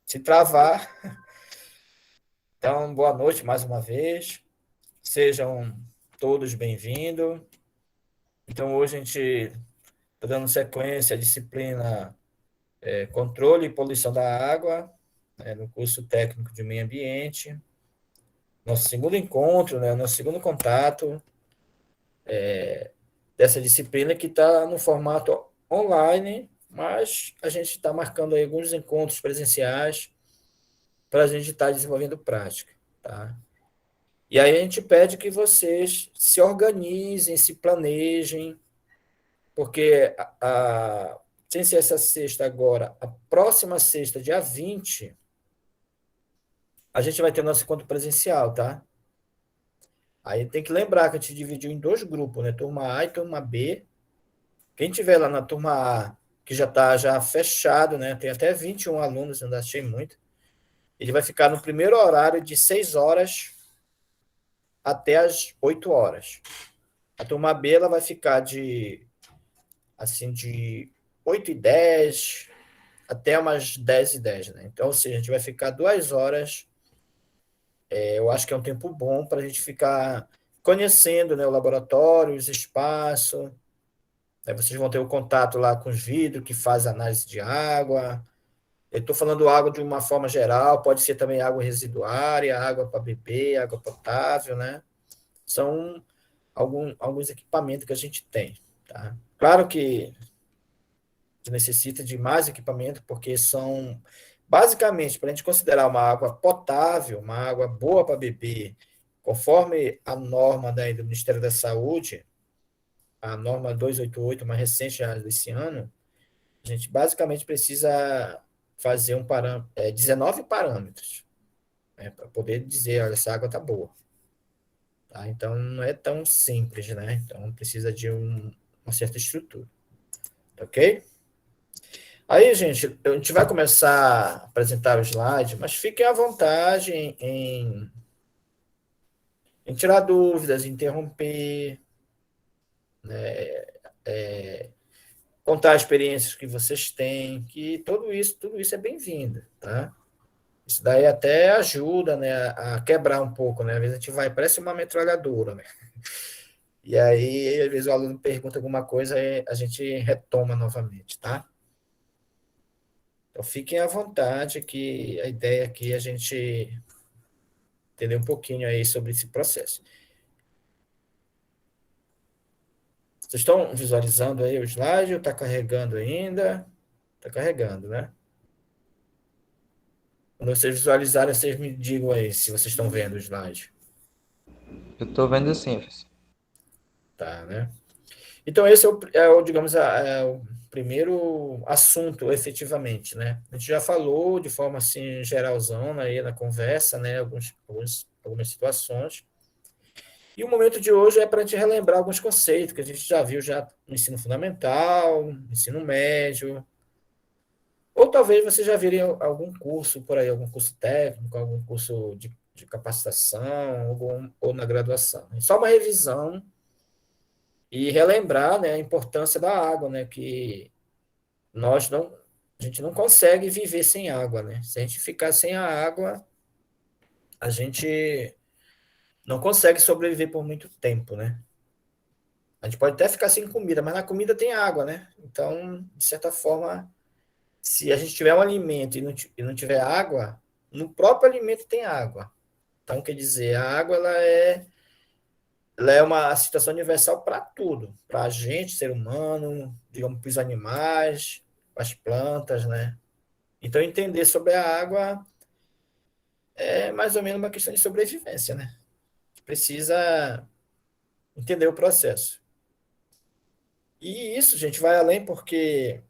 Se travar. Então, boa noite mais uma vez. Sejam todos bem-vindos. Então, hoje a gente está dando sequência à disciplina Controle e Poluição da Água, no curso técnico de meio ambiente. Nosso segundo encontro, nosso segundo contato dessa disciplina que está no formato online, mas a gente está marcando aí alguns encontros presenciais para a gente estar desenvolvendo prática, tá? E aí a gente pede que vocês se organizem, se planejem, porque sem ser essa sexta agora, a próxima sexta, dia 20, a gente vai ter nosso encontro presencial, tá? Aí tem que lembrar que a gente dividiu em dois grupos, né? Turma A e turma B. Quem tiver lá na turma A, que já está já fechado, né? Tem até 21 alunos, ainda achei muito. Ele vai ficar no primeiro horário de 6 horas até as 8 horas. A turma B ela vai ficar de 8h10 até umas 10h10, né? Então, ou seja, a gente vai ficar 2 horas. Eu acho que é um tempo bom para a gente ficar conhecendo, né, o laboratório, os espaços. Aí vocês vão ter o contato lá com os vidros que faz análise de água. Eu estou falando água de uma forma geral, pode ser também água residuária, água para beber, água potável, né? São alguns equipamentos que a gente tem, tá? Claro que necessita de mais equipamento, porque são, basicamente, para a gente considerar uma água potável, uma água boa para beber, conforme a norma do Ministério da Saúde, a norma 288, mais recente já desse ano, a gente basicamente precisa fazer 19 parâmetros, né, para poder dizer, olha, essa água está boa. Tá? Então, não é tão simples, né? Então, precisa de uma certa estrutura. Tá ok? Aí, gente, a gente vai começar a apresentar o slide, mas fiquem à vontade em tirar dúvidas, interromper, contar experiências que vocês têm, que tudo isso é bem-vindo, tá? Isso daí até ajuda, né, a quebrar um pouco, né? Às vezes a gente vai, parece uma metralhadora, né? E aí, às vezes o aluno pergunta alguma coisa e a gente retoma novamente, tá? Então, fiquem à vontade, que a ideia aqui é a gente entender um pouquinho aí sobre esse processo. Vocês estão visualizando aí o slide ou está carregando ainda? Está carregando, né? Quando vocês visualizarem, vocês me digam aí se vocês estão vendo o slide. Eu tô vendo sim, professor. Tá, né? Então, esse digamos, é o primeiro assunto, efetivamente, né? A gente já falou de forma, assim, geralzona aí na conversa, né? Algumas situações. E o momento de hoje é para a gente relembrar alguns conceitos que a gente já viu já no ensino fundamental, no ensino médio, ou talvez você já viram algum curso por aí, algum curso técnico, algum curso de capacitação, ou na graduação. É só uma revisão e relembrar, né, a importância da água, né, que nós não, a gente não consegue viver sem água, né? Se a gente ficar sem a água, a gente não consegue sobreviver por muito tempo, né? A gente pode até ficar sem comida, mas na comida tem água, né? Então, de certa forma, se a gente tiver um alimento e não tiver água, no próprio alimento tem água. Então, quer dizer, a água ela é uma situação universal para tudo, para a gente, ser humano, digamos, para os animais, para as plantas, né? Então, entender sobre a água é mais ou menos uma questão de sobrevivência, né? Precisa entender o processo. E isso, gente, vai além porque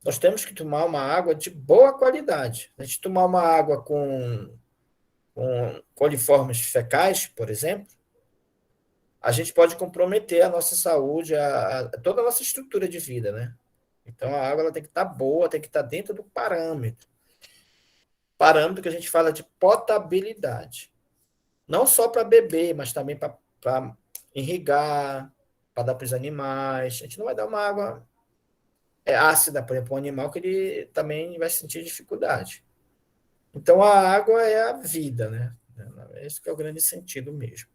nós temos que tomar uma água de boa qualidade. A gente tomar uma água com coliformes fecais, por exemplo, a gente pode comprometer a nossa saúde, toda a nossa estrutura de vida, né? Então a água ela tem que estar boa, tem que estar dentro do parâmetro. Parâmetro que a gente fala de potabilidade. Não só para beber, mas também para irrigar, para dar para os animais. A gente não vai dar uma água ácida, por exemplo, um animal que ele também vai sentir dificuldade. Então, a água é a vida, né? Esse que é o grande sentido mesmo.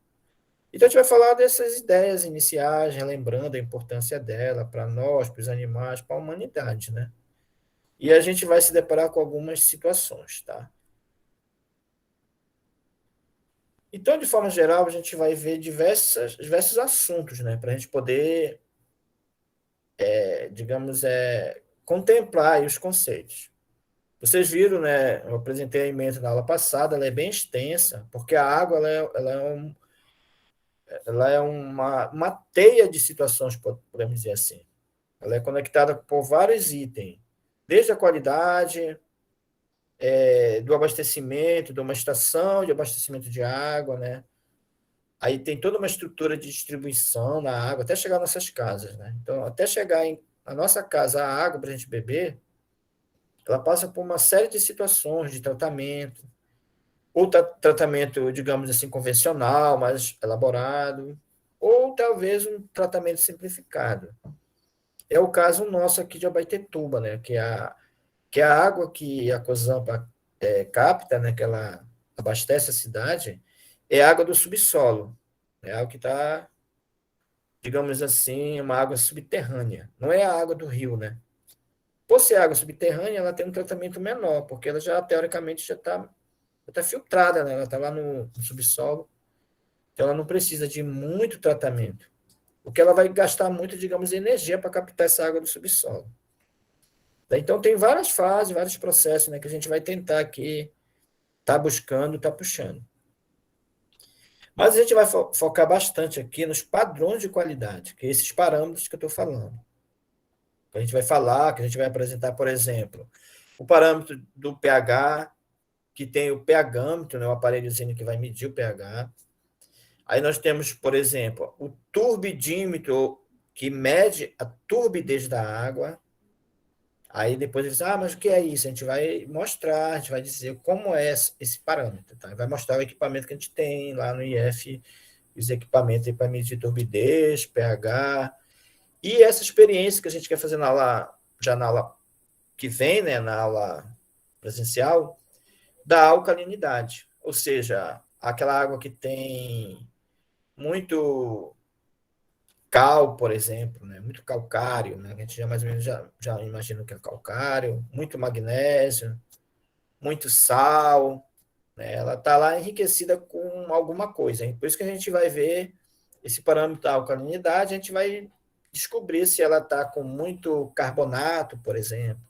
Então, a gente vai falar dessas ideias iniciais, relembrando a importância dela para nós, para os animais, para a humanidade, né? E a gente vai se deparar com algumas situações, tá? Então, de forma geral, a gente vai ver diversos assuntos, né? Para a gente poder, digamos, contemplar aí os conceitos. Vocês viram, né? Eu apresentei a ementa na aula passada, ela é bem extensa, porque a água ela é uma teia de situações, podemos dizer assim. Ela é conectada por vários itens, desde a qualidade, do abastecimento, de uma estação de abastecimento de água, né? Aí tem toda uma estrutura de distribuição na água, até chegar nas nossas casas, né? Então, até chegar na nossa casa a água para a gente beber, ela passa por uma série de situações de tratamento, ou tratamento, digamos assim, convencional, mais elaborado, ou talvez um tratamento simplificado. É o caso nosso aqui de Abaetetuba, né? Que é a água que a Cozampa capta, né? Que ela abastece a cidade, é água do subsolo. É água que está, digamos assim, uma água subterrânea. Não é a água do rio, né? Por ser água subterrânea, ela tem um tratamento menor, porque ela já, teoricamente, já tá filtrada, né? Ela está lá no subsolo, então ela não precisa de muito tratamento. O que ela vai gastar muito, digamos, energia para captar essa água do subsolo. Então, tem várias fases, vários processos, né, que a gente vai tentar aqui, tá buscando, tá puxando. Mas a gente vai focar bastante aqui nos padrões de qualidade, que é esses parâmetros que eu estou falando. Que a gente vai falar, que a gente vai apresentar, por exemplo, o parâmetro do pH, que tem o pHâmetro, né, o aparelhozinho que vai medir o pH. Aí nós temos, por exemplo, o turbidímetro, que mede a turbidez da água. Aí depois eles, mas o que é isso? A gente vai mostrar, a gente vai dizer como é esse parâmetro, tá? Vai mostrar o equipamento que a gente tem lá no IF, os equipamentos para medir turbidez, pH, e essa experiência que a gente quer fazer na aula, já na aula que vem, né, na aula presencial, da alcalinidade, ou seja, aquela água que tem muito cal, por exemplo, né? Muito calcário, né? A gente já mais ou menos já imagina o que é calcário, muito magnésio, muito sal, né? Ela está lá enriquecida com alguma coisa. Hein? Por isso que a gente vai ver esse parâmetro da alcalinidade, a gente vai descobrir se ela está com muito carbonato, por exemplo,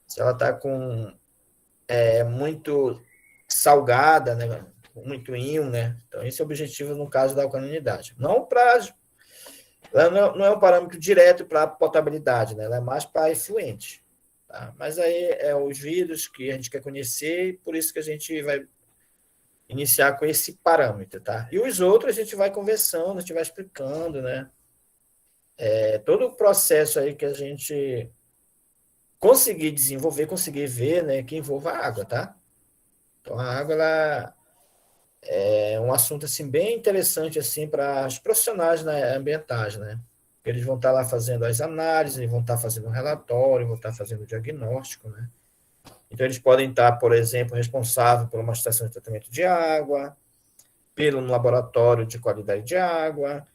se ela está com muito salgada, né? Muito íon, né? Então, esse é o objetivo no caso da alcalinidade. Não para ela não é um parâmetro direto para a potabilidade, né? Ela é mais para efluente. Tá? Mas aí é os vírus que a gente quer conhecer, e por isso que a gente vai iniciar com esse parâmetro. Tá? E os outros a gente vai conversando, a gente vai explicando, né? Todo o processo aí que a gente conseguir desenvolver, conseguir ver, né? Que envolva a água, tá? Então a água ela é um assunto assim bem interessante assim para os profissionais, né, ambientais, né? Eles vão estar lá fazendo as análises, vão estar fazendo o relatório, vão estar fazendo o diagnóstico, né? Então eles podem estar, por exemplo, responsável por uma estação de tratamento de água, pelo laboratório de qualidade de água,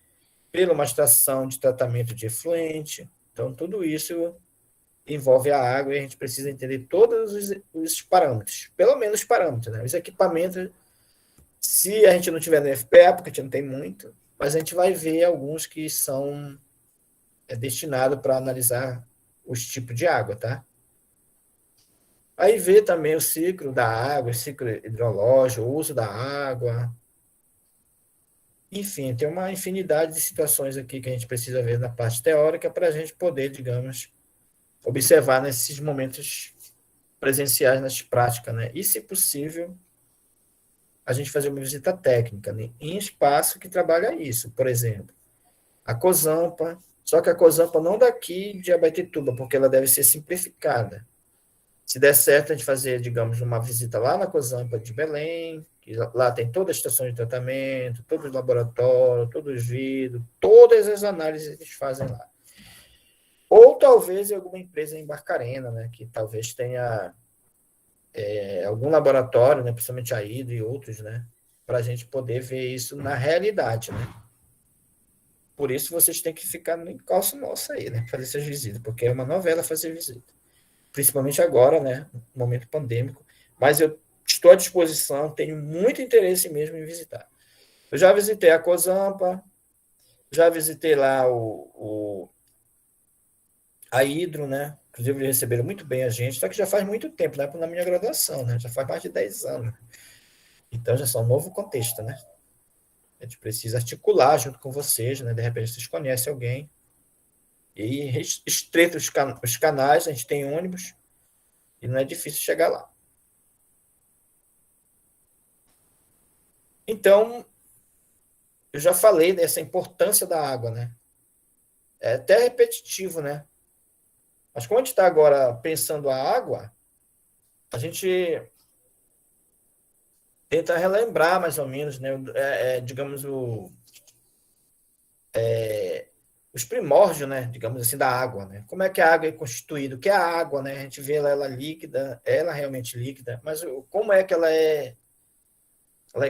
pela uma estação de tratamento de efluente. Então tudo isso envolve a água e a gente precisa entender todos os parâmetros, pelo menos os parâmetros, né? Os equipamentos. Se a gente não tiver no FPA, porque a gente não tem muito, mas a gente vai ver alguns que são destinados para analisar os tipos de água, tá? Aí ver também o ciclo da água, o ciclo hidrológico, o uso da água. Enfim, tem uma infinidade de situações aqui que a gente precisa ver na parte teórica para a gente poder, digamos, observar nesses momentos presenciais, nas práticas, né? E, se possível, a gente fazer uma visita técnica, né? Em espaço que trabalha isso, por exemplo. A COSAMPA, só que a COSAMPA não daqui de Abaetetuba, porque ela deve ser simplificada. Se der certo, a gente fazer, digamos, uma visita lá na COSAMPA de Belém, que lá tem toda a estação de tratamento, todo o laboratório, todos os vidros, todas as análises que eles fazem lá. Ou talvez alguma empresa em Barcarena, né, que talvez tenha algum laboratório, né, principalmente a Hidro e outros, né, para a gente poder ver isso na realidade, né? Por isso vocês têm que ficar no encalço nosso aí, né, fazer essas visitas, porque é uma novela fazer visita, principalmente agora, né, no momento pandêmico. Mas eu estou à disposição, tenho muito interesse mesmo em visitar. Eu já visitei a Cozampa, já visitei lá a Hidro, né? Inclusive, eles receberam muito bem a gente, só que já faz muito tempo, né? Na minha graduação, né? Já faz mais de 10 anos. Então, já são um novo contexto, né? A gente precisa articular junto com vocês, né? De repente, vocês conhecem alguém. E estreita os canais, a gente tem ônibus, e não é difícil chegar lá. Então, eu já falei dessa importância da água, né? É até repetitivo, né? Mas como a gente está agora pensando a água, a gente tenta relembrar mais ou menos, né? Digamos, os primórdios, né? Digamos assim, da água, né? Como é que a água é constituída? O que é a água, né? A gente vê ela líquida, ela realmente líquida, mas como é que ela é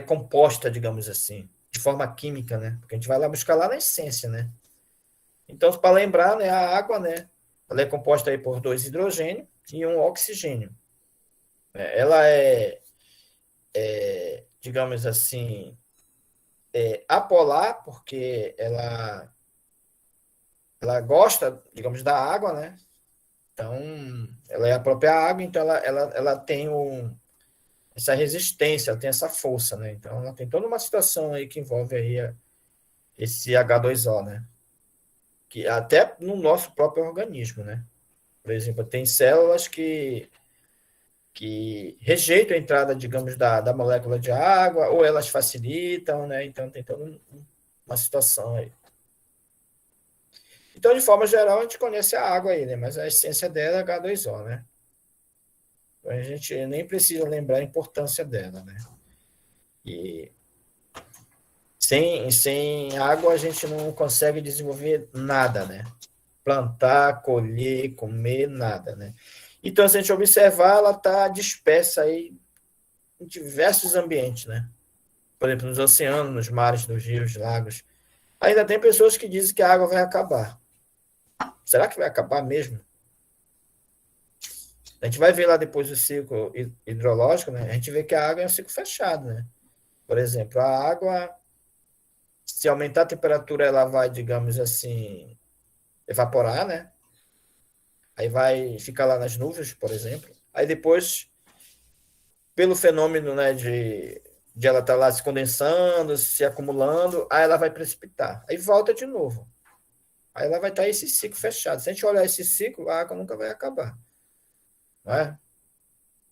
composta, digamos assim, de forma química, né? Porque a gente vai lá buscar lá na essência, né? Então, para lembrar, né, a água, né? Ela é composta aí por dois hidrogênios e um oxigênio. Ela digamos assim, apolar, porque ela gosta, digamos, da água, né? Então, ela é a própria água, então ela tem essa resistência, ela tem essa força, né? Então, ela tem toda uma situação aí que envolve aí esse H2O, né? Que até no nosso próprio organismo, né? Por exemplo, tem células que rejeitam a entrada, digamos, da molécula de água, ou elas facilitam, né? Então, tem toda uma situação aí. Então, de forma geral, a gente conhece a água aí, né? Mas a essência dela é H2O, né? Então, a gente nem precisa lembrar a importância dela, né? E sem água a gente não consegue desenvolver nada, né? Plantar, colher, comer, nada, né? Então, se a gente observar, ela está dispersa aí em diversos ambientes, né? Por exemplo, nos oceanos, nos mares, nos rios, lagos. Ainda tem pessoas que dizem que a água vai acabar. Será que vai acabar mesmo? A gente vai ver lá depois o ciclo hidrológico, né? A gente vê que a água é um ciclo fechado, né? Por exemplo, a água, se aumentar a temperatura, ela vai, digamos assim, evaporar, né? Aí vai ficar lá nas nuvens, por exemplo. Aí depois, pelo fenômeno, né, de ela estar lá se condensando, se acumulando, aí ela vai precipitar. Aí volta de novo. Aí ela vai estar esse ciclo fechado. Se a gente olhar esse ciclo, a água nunca vai acabar. Não é?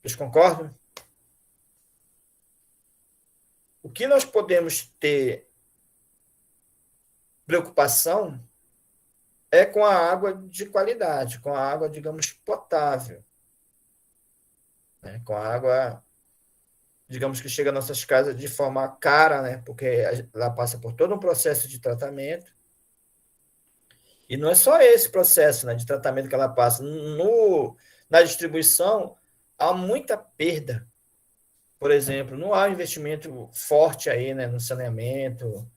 Vocês concordam? O que nós podemos ter preocupação é com a água de qualidade, com a água, digamos, potável, né? Com a água, digamos, que chega às nossas casas de forma cara, né? Porque ela passa por todo um processo de tratamento. E não é só esse processo, né, de tratamento que ela passa. Na distribuição, há muita perda. Por exemplo, não há um investimento forte aí, né, no saneamento,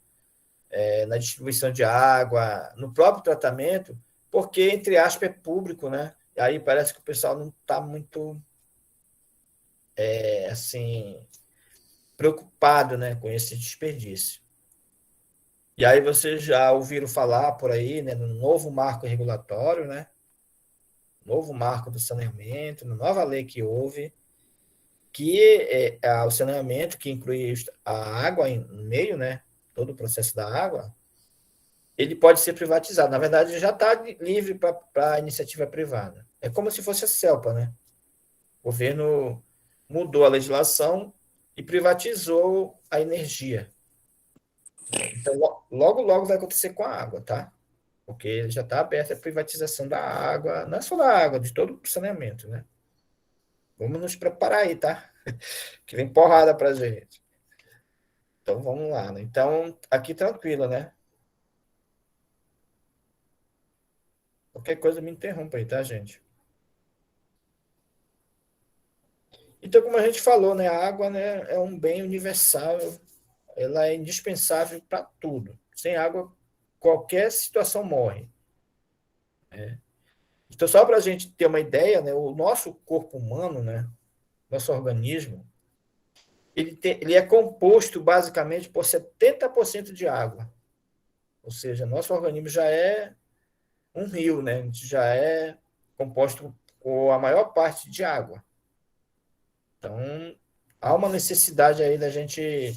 na distribuição de água, no próprio tratamento, porque, entre aspas, é público, né? E aí parece que o pessoal não está muito, assim, preocupado, né, com esse desperdício. E aí vocês já ouviram falar por aí, né, no novo marco regulatório, né? Novo marco do saneamento, na nova lei que houve, que o saneamento, que inclui a água no meio, né? Todo o processo da água, ele pode ser privatizado. Na verdade, já está livre para a iniciativa privada. É como se fosse a CELPA, né? O governo mudou a legislação e privatizou a energia. Então, logo, logo vai acontecer com a água, tá? Porque já está aberta a privatização da água, não é só da água, de todo o saneamento, né? Vamos nos preparar aí, tá? Que vem porrada pra gente. Então, vamos lá, né? Então, aqui tranquilo, né? Qualquer coisa me interrompa aí, tá, gente? Então, como a gente falou, né, a água, né, é um bem universal, ela é indispensável para tudo. Sem água, qualquer situação morre. Então, só para a gente ter uma ideia, né, o nosso corpo humano, né, nosso organismo, ele é composto basicamente por 70% de água. Ou seja, nosso organismo já é um rio, né? A gente já é composto com a maior parte de água. Então, há uma necessidade aí da gente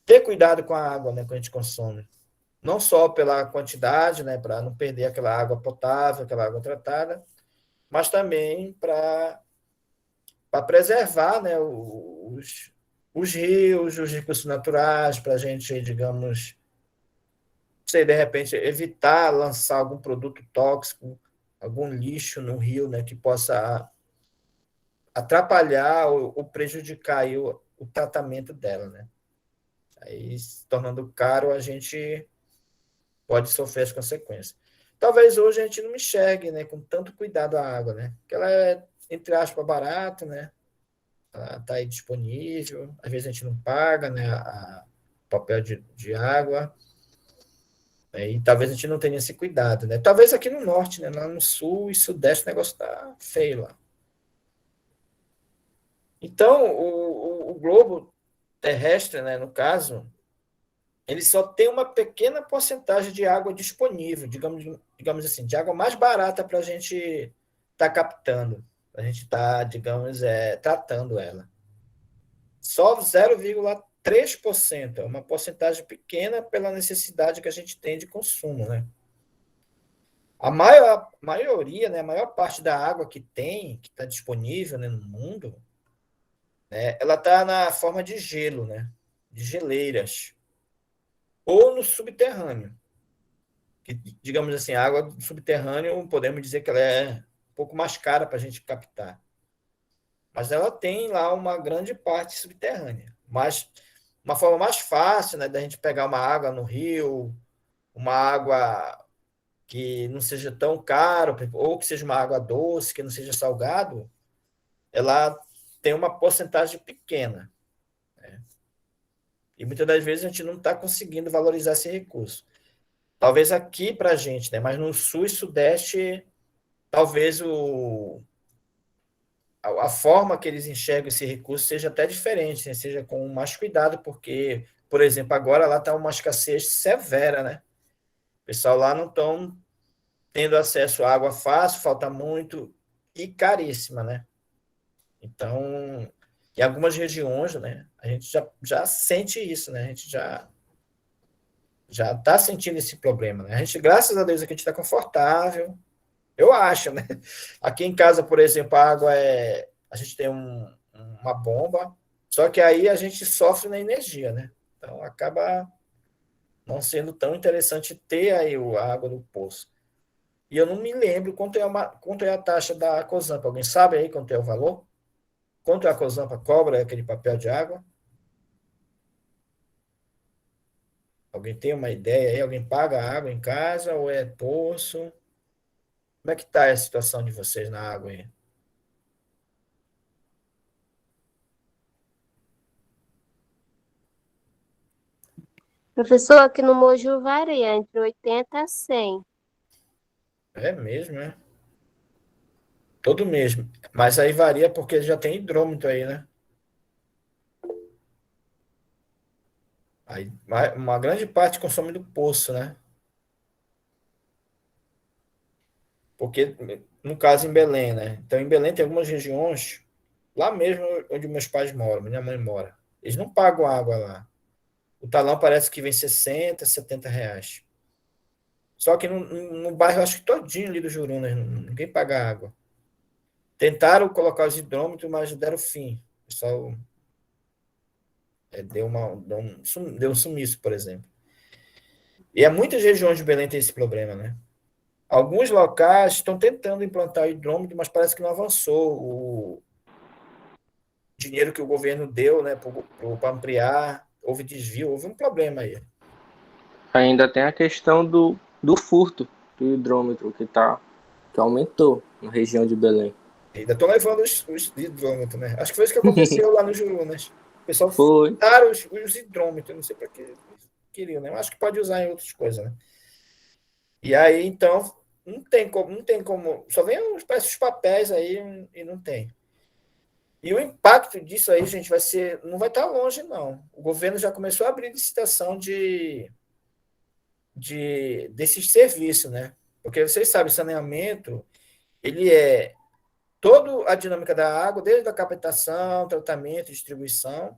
ter cuidado com a água, né, que a gente consome. Não só pela quantidade, né, para não perder aquela água potável, aquela água tratada, mas também para preservar, né, os rios, os recursos naturais, para a gente, digamos, sei, de repente, evitar lançar algum produto tóxico, algum lixo no rio, né, que possa atrapalhar ou prejudicar aí o tratamento dela, né? Aí, se tornando caro, a gente pode sofrer as consequências. Talvez hoje a gente não enxergue, né, com tanto cuidado a água, né? Porque ela é, entre aspas, barata, né? Ela está aí disponível, às vezes a gente não paga, né, o papel de água, né, e talvez a gente não tenha esse cuidado, né? Talvez aqui no norte, né? Lá no sul e sudeste o negócio tá feio lá. Então, o globo terrestre, né, no caso, ele só tem uma pequena porcentagem de água disponível, digamos assim, de água mais barata para a gente estar captando, a gente está, digamos, tratando ela. Só 0,3%, é uma porcentagem pequena pela necessidade que a gente tem de consumo, né? A maioria, né, a maior parte da água que tem, que está disponível, né, no mundo, né, ela está na forma de gelo, né, de geleiras, ou no subterrâneo. Que, digamos assim, a água do subterrâneo, podemos dizer que ela é um pouco mais cara para a gente captar. Mas ela tem lá uma grande parte subterrânea. Mas uma forma mais fácil, né, da gente pegar uma água no rio, uma água que não seja tão caro, ou que seja uma água doce, que não seja salgado, ela tem uma porcentagem pequena. E muitas das vezes a gente não está conseguindo valorizar esse recurso. Talvez aqui para a gente, né? Mas no sul e sudeste, talvez a forma que eles enxergam esse recurso seja até diferente, né? Seja com mais cuidado, porque, por exemplo, agora lá está uma escassez severa, né? O pessoal lá não estão tendo acesso à água fácil, falta muito e caríssima, né? Então, em algumas regiões, né, a gente já sente isso, né? A gente já está sentindo esse problema, né? A gente, graças a Deus, aqui a gente está confortável, eu acho, né? Aqui em casa, por exemplo, a água a gente tem uma bomba, só que aí a gente sofre na energia, né? Então acaba não sendo tão interessante ter aí a água do poço. E eu não me lembro quanto é a taxa da Cosampa. Alguém sabe aí quanto é o valor? Quanto a Cosampa cobra aquele papel de água? Alguém tem uma ideia aí? Alguém paga a água em casa ou é poço? Como é que está a situação de vocês na água aí? Professor, aqui no Moju varia entre 80 a 100. É mesmo, é? Todo mês. Mas aí varia porque já tem hidrômetro aí, né? Aí, uma grande parte consome do poço, né? Porque, no caso, em Belém, né? Então, em Belém tem algumas regiões, lá mesmo onde meus pais moram, minha mãe mora. Eles não pagam água lá. O talão parece que vem 60, R$ 70. Só que no bairro, acho que todinho ali do Juruna, ninguém paga água. Tentaram colocar os hidrômetros, mas deram fim. O pessoal deu um sumiço, por exemplo. E muitas regiões de Belém tem esse problema, né? Alguns locais estão tentando implantar o hidrômetro, mas parece que não avançou. O dinheiro que o governo deu, né, para ampliar, houve desvio, houve um problema aí. Ainda tem a questão do furto do hidrômetro que aumentou na região de Belém. Ainda estão levando os hidrômetros, né? Acho que foi isso que aconteceu lá no Jurunas. O pessoal Foi. botaram os hidrômetros, não sei para que queriam, né? Eu acho que pode usar em outras coisas, né? E aí, então, não tem como. Só vem os papéis aí e não tem. E o impacto disso aí, gente, não vai estar longe, não. O governo já começou a abrir licitação desses serviços, né? Porque vocês sabem, saneamento, ele é toda a dinâmica da água, desde a captação, tratamento, distribuição,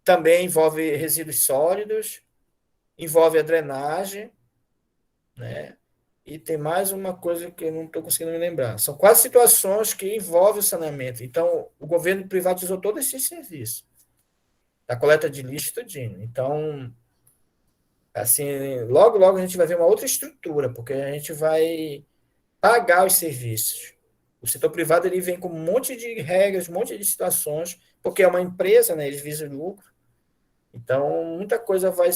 também envolve resíduos sólidos, envolve a drenagem, né? E tem mais uma coisa que eu não estou conseguindo me lembrar. São quatro situações que envolvem o saneamento. Então, o governo privatizou todo esse serviço, da coleta de lixo e tudinho. Então, assim, logo, logo a gente vai ver uma outra estrutura, porque a gente vai pagar os serviços. O setor privado ele vem com um monte de regras, um monte de situações, porque é uma empresa, né? Eles visam lucro. Então, muita coisa vai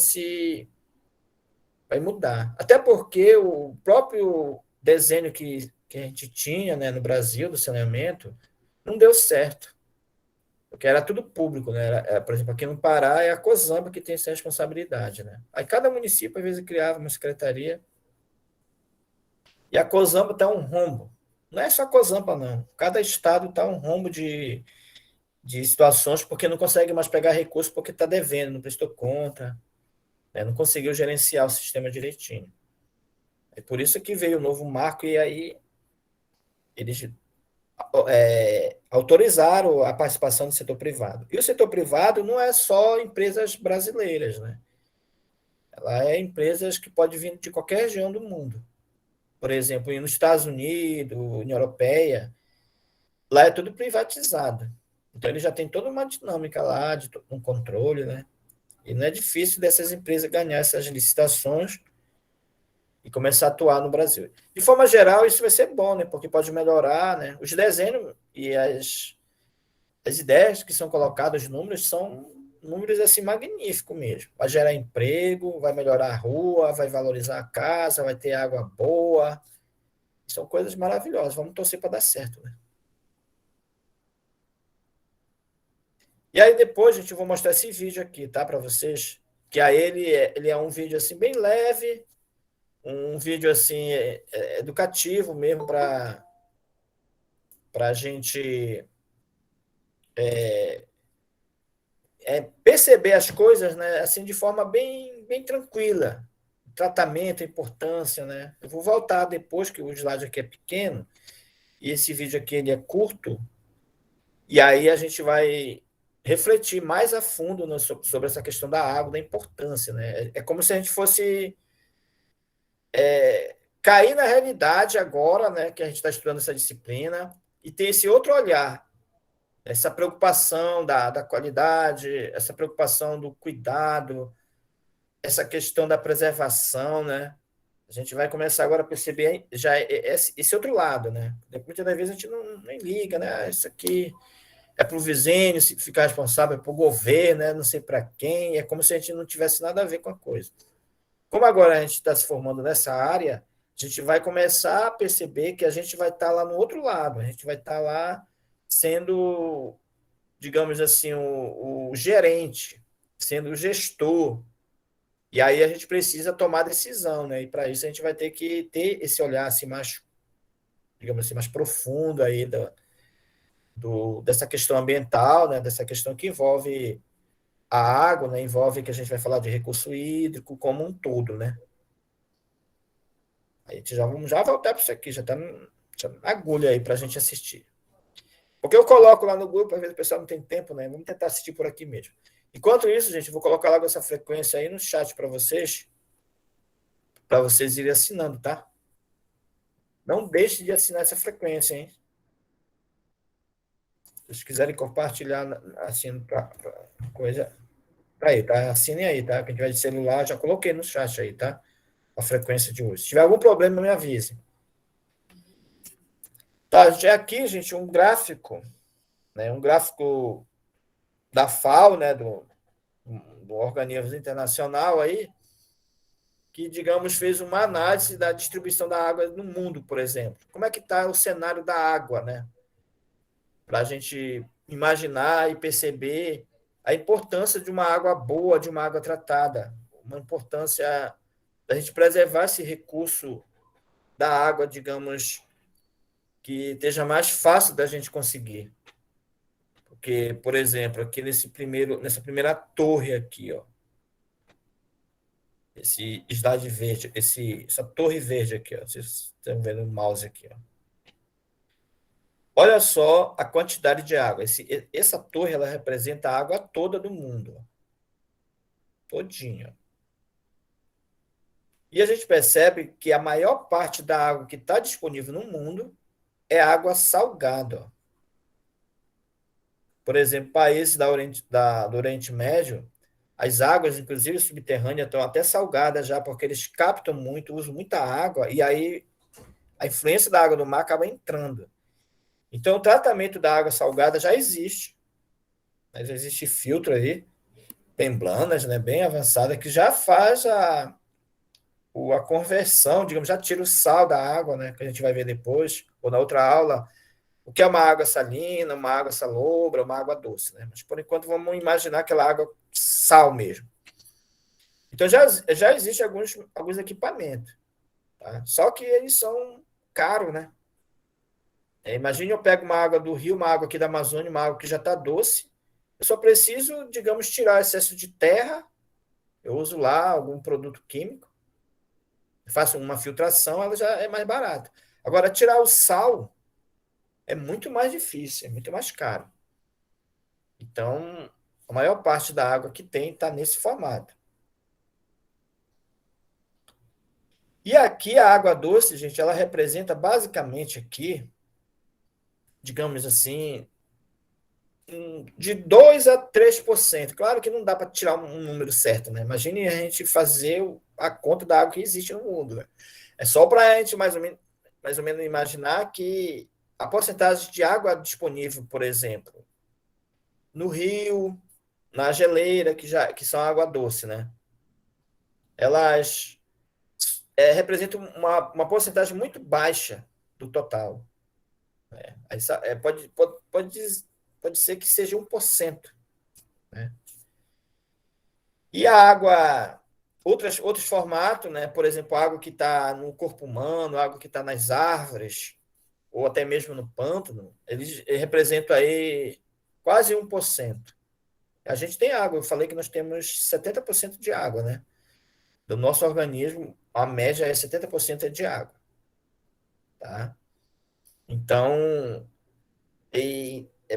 mudar. Até porque o próprio desenho que a gente tinha, né, no Brasil, do saneamento, não deu certo. Porque era tudo público, né? Por exemplo, aqui no Pará é a Cosamba que tem essa responsabilidade, né? Aí cada município, às vezes, criava uma secretaria. E a Cosamba está um rombo. Não é só a Cosamba, não. Cada estado está um rombo de situações porque não consegue mais pegar recursos porque está devendo, não prestou conta, né? Não conseguiu gerenciar o sistema direitinho. É por isso que veio o novo marco e aí eles autorizaram a participação do setor privado. E o setor privado não é só empresas brasileiras, né? Ela é empresas que podem vir de qualquer região do mundo. Por exemplo, nos Estados Unidos, União Europeia, lá é tudo privatizado. Então ele já tem toda uma dinâmica lá, de um controle, né? E não é difícil dessas empresas ganhar essas licitações e começar a atuar no Brasil. De forma geral, isso vai ser bom, né? Porque pode melhorar, né? Os desenhos e as ideias que são colocadas, os números, são números assim magníficos mesmo. Vai gerar emprego, vai melhorar a rua, vai valorizar a casa, vai ter água boa. São coisas maravilhosas. Vamos torcer para dar certo, né? E aí depois, gente, eu vou mostrar esse vídeo aqui, tá, para vocês. Que aí ele é um vídeo assim bem leve, um vídeo assim educativo mesmo para a gente perceber as coisas, né, assim de forma bem, bem tranquila. Tratamento, importância, né? Eu vou voltar depois que o slide aqui é pequeno e esse vídeo aqui ele é curto e aí a gente vai refletir mais a fundo, né, sobre essa questão da água, da importância, né? É como se a gente fosse cair na realidade agora, né, que a gente está estudando essa disciplina e ter esse outro olhar, essa preocupação da qualidade, essa preocupação do cuidado, essa questão da preservação, né? A gente vai começar agora a perceber já esse outro lado, né? Muitas das vezes a gente não nem liga, né? Isso aqui é para o vizinho se ficar responsável, é para o governo, né? Não sei para quem, é como se a gente não tivesse nada a ver com a coisa. Como agora a gente está se formando nessa área, a gente vai começar a perceber que a gente vai estar lá no outro lado, a gente vai estar lá sendo, digamos assim, o gerente, sendo o gestor. E aí a gente precisa tomar decisão, né? E para isso a gente vai ter que ter esse olhar assim mais, digamos assim, mais profundo aí dessa questão ambiental, né? Dessa questão que envolve a água, né? Envolve que a gente vai falar de recurso hídrico como um todo, né? A gente já vamos já voltar para isso aqui, já está na agulha aí para a gente assistir. Porque eu coloco lá no grupo, às vezes o pessoal não tem tempo, né? Vamos tentar assistir por aqui mesmo. Enquanto isso, gente, eu vou colocar logo essa frequência aí no chat para vocês irem assinando, tá? Não deixe de assinar essa frequência, hein? Se vocês quiserem compartilhar, assim, pra coisa. Aí, tá? Assinem aí, tá? Quem tiver de celular, já coloquei no chat aí, tá? A frequência de hoje. Se tiver algum problema, me avise. Tá, já aqui, gente, um gráfico, né? Um gráfico da FAO, né? Do organismo internacional aí, que, digamos, fez uma análise da distribuição da água no mundo, por exemplo. Como é que está o cenário da água, né? Para a gente imaginar e perceber a importância de uma água boa, de uma água tratada, uma importância da gente preservar esse recurso da água, digamos, que esteja mais fácil da gente conseguir. Porque, por exemplo, aqui nessa primeira torre aqui, ó, esse slide verde, essa torre verde aqui, ó, vocês estão vendo o mouse aqui, ó. Olha só a quantidade de água. Essa torre ela representa a água toda do mundo, ó, todinha. E a gente percebe que a maior parte da água que está disponível no mundo é água salgada, ó. Por exemplo, países do Oriente Médio, as águas, inclusive subterrâneas, estão até salgadas já, porque eles captam muito, usam muita água, e aí a influência da água do mar acaba entrando. Então, o tratamento da água salgada já existe. Mas existe filtro aí, membranas, né, bem avançada, que já faz a conversão, digamos, já tira o sal da água, né, que a gente vai ver depois, ou na outra aula, o que é uma água salina, uma água salobra, uma água doce, né? Mas, por enquanto, vamos imaginar aquela água sal mesmo. Então, já existem alguns equipamentos, tá? Só que eles são caros, né? Imagine eu pego uma água do rio, uma água aqui da Amazônia, uma água que já está doce, eu só preciso, digamos, tirar excesso de terra, eu uso lá algum produto químico, faço uma filtração, ela já é mais barata. Agora, tirar o sal é muito mais difícil, é muito mais caro. Então, a maior parte da água que tem está nesse formato. E aqui a água doce, gente, ela representa basicamente aqui, digamos assim, de 2 a 3%. Claro que não dá para tirar um número certo, né? Imagine a gente fazer a conta da água que existe no mundo, né? É só para a gente mais ou menos imaginar que a porcentagem de água disponível, por exemplo, no rio, na geleira, que são água doce, né? Elas representam uma porcentagem muito baixa do total. Pode ser que seja 1%. Né? E a água, outros formatos, né? Por exemplo, a água que está no corpo humano, a água que está nas árvores, ou até mesmo no pântano, eles representam aí quase 1%. A gente tem água, eu falei que nós temos 70% de água, né? Do nosso organismo, a média é 70% de água. Tá? Então,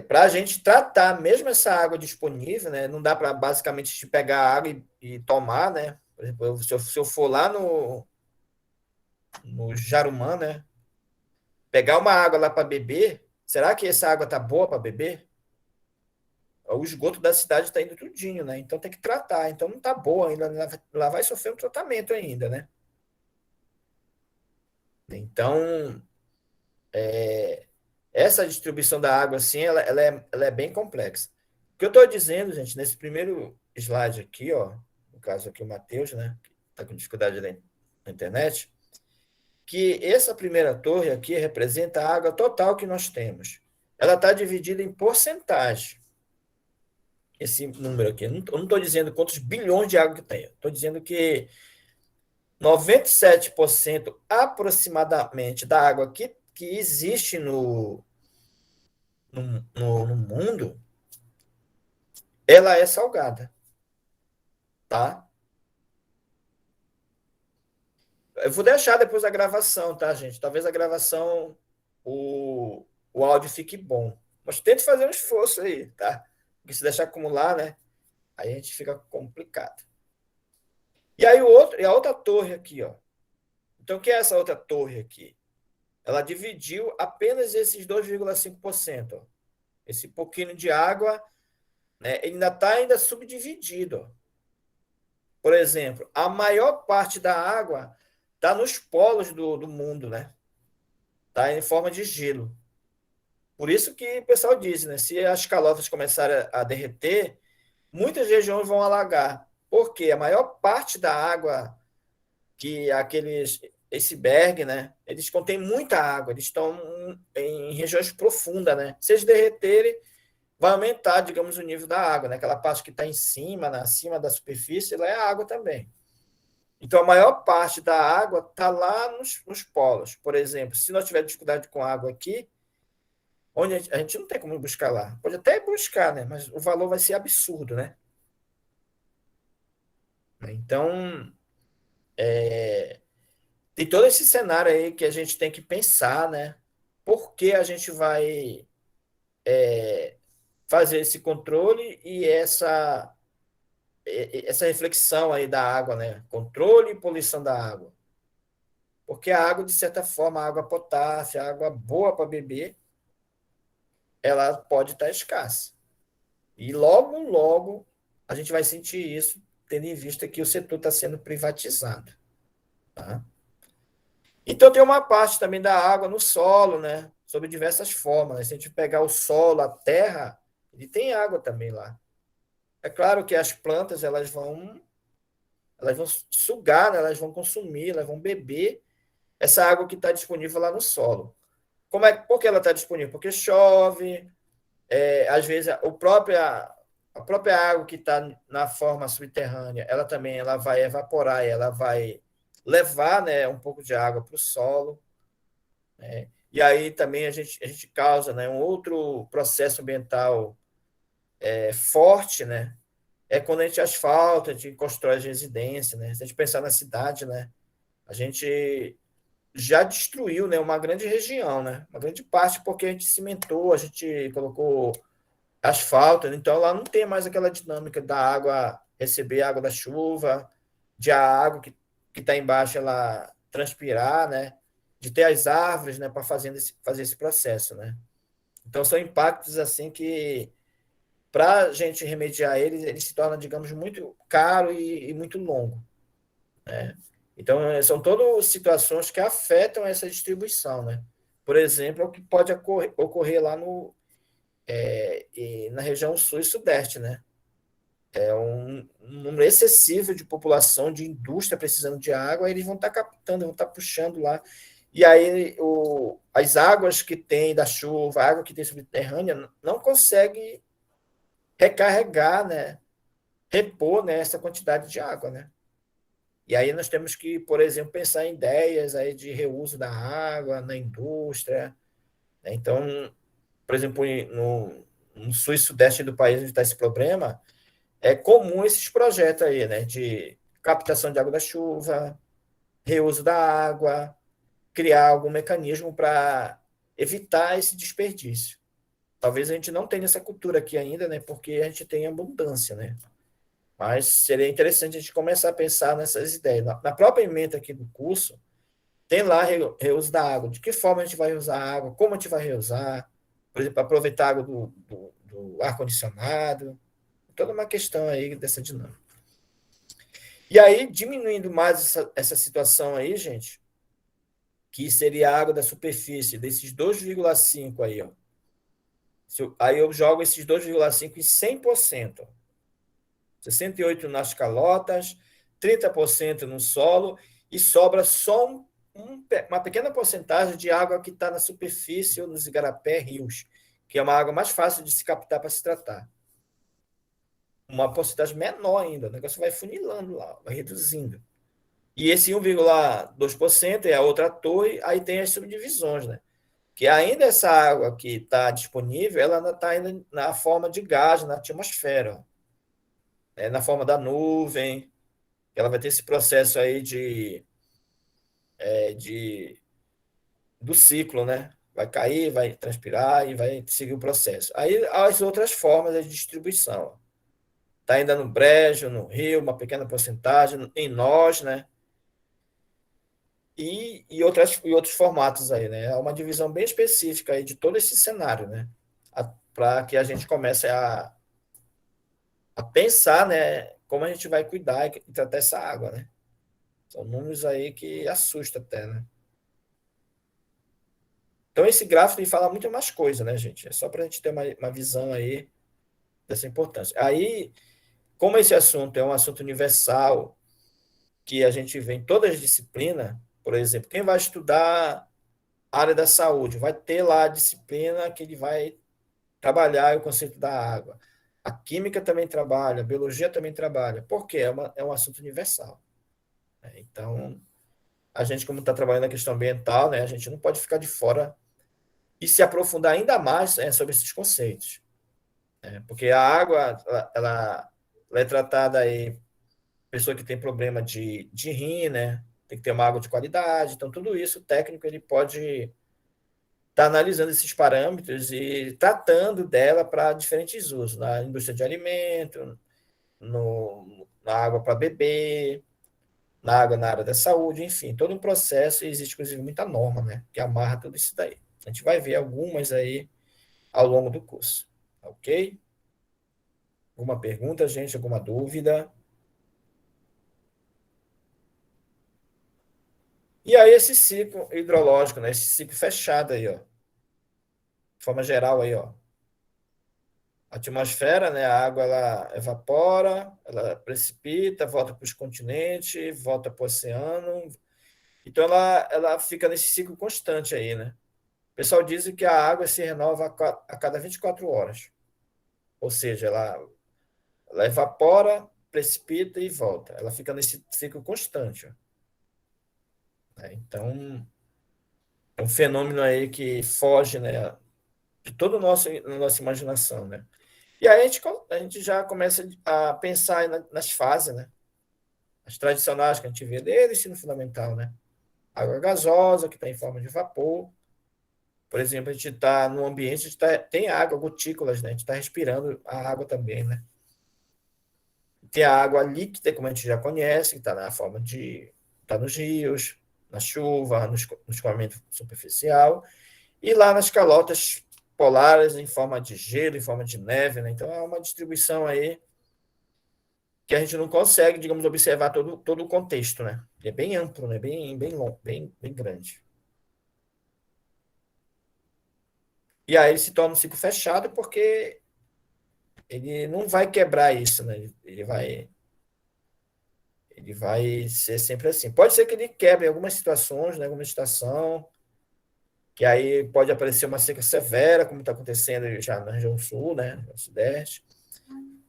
para a gente tratar mesmo essa água disponível, né? Não dá para basicamente pegar a água e tomar, né? Por exemplo, se eu for lá no Jarumã, né? Pegar uma água lá para beber, será que essa água tá boa para beber? O esgoto da cidade está indo tudinho, né? Então tem que tratar. Então não tá boa ainda, lá vai sofrer um tratamento ainda, né? Então, essa distribuição da água, assim, ela é bem complexa. O que eu estou dizendo, gente, nesse primeiro slide aqui, ó, no caso aqui o Matheus, né, que está com dificuldade na internet, que essa primeira torre aqui representa a água total que nós temos. Ela está dividida em porcentagem. Esse número aqui. Eu não estou dizendo quantos bilhões de água que tem. Estou dizendo que 97% aproximadamente da água que existe no mundo, ela é salgada, tá? Eu vou deixar depois a gravação, tá, gente? Talvez a gravação, o áudio fique bom. Mas tente fazer um esforço aí, tá? Porque se deixar acumular, né? Aí a gente fica complicado. E aí a outra torre aqui, ó. Então, o que é essa outra torre aqui? Ela dividiu apenas esses 2,5%. Ó. Esse pouquinho de água, né, ele ainda subdividido. Ó. Por exemplo, a maior parte da água está nos polos do mundo, né? Está em forma de gelo. Por isso que o pessoal diz, né? Se as calotas começarem a derreter, muitas regiões vão alagar. Porque a maior parte da água que aqueles iceberg, né, eles contêm muita água, eles estão em regiões profundas, né? Se eles derreterem, vai aumentar, digamos, o nível da água, né? Aquela parte que está em cima, acima da superfície, lá é água também. Então, a maior parte da água está lá nos polos. Por exemplo, se nós tivermos dificuldade com água aqui, onde a gente não tem como buscar lá. Pode até buscar, né? Mas o valor vai ser absurdo, né? Então, tem todo esse cenário aí que a gente tem que pensar, né? Por que a gente vai fazer esse controle e essa reflexão aí da água, né? Controle e poluição da água. Porque a água, de certa forma, a água potássia, a água boa para beber, ela pode estar escassa. E logo, logo, a gente vai sentir isso, tendo em vista que o setor está sendo privatizado. Tá? Então, tem uma parte também da água no solo, né? Sob diversas formas. Né? Se a gente pegar o solo, a terra, ele tem água também lá. É claro que as plantas elas vão sugar, né? Elas vão consumir, elas vão beber essa água que está disponível lá no solo. Por que ela está disponível? Porque chove, às vezes a própria água que está na forma subterrânea, ela vai evaporar, ela vai levar, né, um pouco de água para o solo. Né? E aí também a gente causa, né, um outro processo ambiental forte, né? É quando a gente asfalta, a gente constrói as residências, né? Se a gente pensar na cidade, né? A gente já destruiu, né, uma grande região, né? Uma grande parte porque a gente cimentou, a gente colocou asfalto, então lá não tem mais aquela dinâmica da água receber a água da chuva, de a água que está embaixo ela transpirar, né? De ter as árvores, né, para fazer esse processo, né? Então são impactos assim que para a gente remediar eles se torna, digamos, muito caro e muito longo, né? Então são todas situações que afetam essa distribuição, né? Por exemplo, o que pode ocorrer lá na região sul e sudeste, né? É um número excessivo de população, de indústria precisando de água, eles vão estar captando, vão estar puxando lá. E aí as águas que tem da chuva, a água que tem subterrânea, não consegue recarregar, né? Repor, né, essa quantidade de água, né? E aí nós temos que, por exemplo, pensar em ideias aí de reuso da água na indústria. Né? Então, por exemplo, no sul e sudeste do país onde está esse problema, é comum esses projetos aí, né, de captação de água da chuva, reuso da água, criar algum mecanismo para evitar esse desperdício. Talvez a gente não tenha essa cultura aqui ainda, né, porque a gente tem abundância, né? Mas seria interessante a gente começar a pensar nessas ideias. Na própria ementa aqui do curso, tem lá reuso da água. De que forma a gente vai usar a água, como a gente vai reusar, por exemplo, aproveitar a água do ar-condicionado, toda uma questão aí dessa dinâmica. E aí, diminuindo mais essa situação aí, gente, que seria a água da superfície, desses 2,5 aí, ó. Aí eu jogo esses 2,5 em 100%. 68 nas calotas, 30% no solo, e sobra só uma pequena porcentagem de água que está na superfície ou nos igarapé, rios, que é uma água mais fácil de se captar para se tratar. Uma porcentagem menor ainda, o negócio vai funilando lá, vai reduzindo. E esse 1,2% é a outra torre, aí tem as subdivisões, né? Que ainda essa água que está disponível, ela ainda está ainda na forma de gás na atmosfera, na forma da nuvem, ela vai ter esse processo aí do ciclo, né? Vai cair, vai transpirar e vai seguir o processo. Aí as outras formas de distribuição. Está ainda no brejo, no rio, uma pequena porcentagem, em nós, né? E outros formatos aí, né? É uma divisão bem específica aí de todo esse cenário, né? Para que a gente comece a pensar, né? Como a gente vai cuidar e tratar essa água, né? São números aí que assustam até, né? Então, esse gráfico ele fala muito mais coisa, né, gente? É só para a gente ter uma visão aí dessa importância. Aí, como esse assunto é um assunto universal, que a gente vê em todas as disciplinas, por exemplo, quem vai estudar a área da saúde vai ter lá a disciplina que ele vai trabalhar o conceito da água. A química também trabalha, a biologia também trabalha, porque é um assunto universal. Né? Então, a gente, como está trabalhando na questão ambiental, né, a gente não pode ficar de fora e se aprofundar ainda mais sobre esses conceitos. Né? Porque a água, ela é tratada aí, pessoa que tem problema de rim, né, tem que ter uma água de qualidade, então tudo isso o técnico ele pode estar analisando esses parâmetros e tratando dela para diferentes usos, na indústria de alimento, na água para beber, na água na área da saúde, enfim, todo um processo, e existe inclusive muita norma, né, que amarra tudo isso daí. A gente vai ver algumas aí ao longo do curso, ok? Alguma pergunta, gente? Alguma dúvida? E aí esse ciclo hidrológico, né, esse ciclo fechado aí, ó, de forma geral aí, ó. A atmosfera, né, a água ela evapora, ela precipita, volta para os continentes, volta para o oceano. Então ela fica nesse ciclo constante aí, né? O pessoal diz que a água se renova a cada 24 horas. Ou seja, ela evapora, precipita e volta. Ela fica nesse ciclo constante. Ó. Né? Então, é um fenômeno aí que foge, né, de toda a nossa imaginação, né? E aí a gente já começa a pensar nas fases, né? As tradicionais que a gente vê desde o ensino fundamental, né? Água gasosa, que está em forma de vapor. Por exemplo, a gente está no ambiente, tem água, gotículas, né? A gente está respirando a água também, né? Tem a água líquida, como a gente já conhece, que está na forma de... Está nos rios, na chuva, no escoamento superficial. E lá nas calotas polares, em forma de gelo, em forma de neve, né? Então, é uma distribuição aí que a gente não consegue, digamos, observar todo o contexto, né? É bem amplo, né? Bem longo, bem grande. E aí ele se torna um ciclo fechado porque ele não vai quebrar isso, né? Ele vai ser sempre assim. Pode ser que ele quebre em algumas situações, né? Alguma estação, que aí pode aparecer uma seca severa, como está acontecendo já na região sul, né? No sudeste.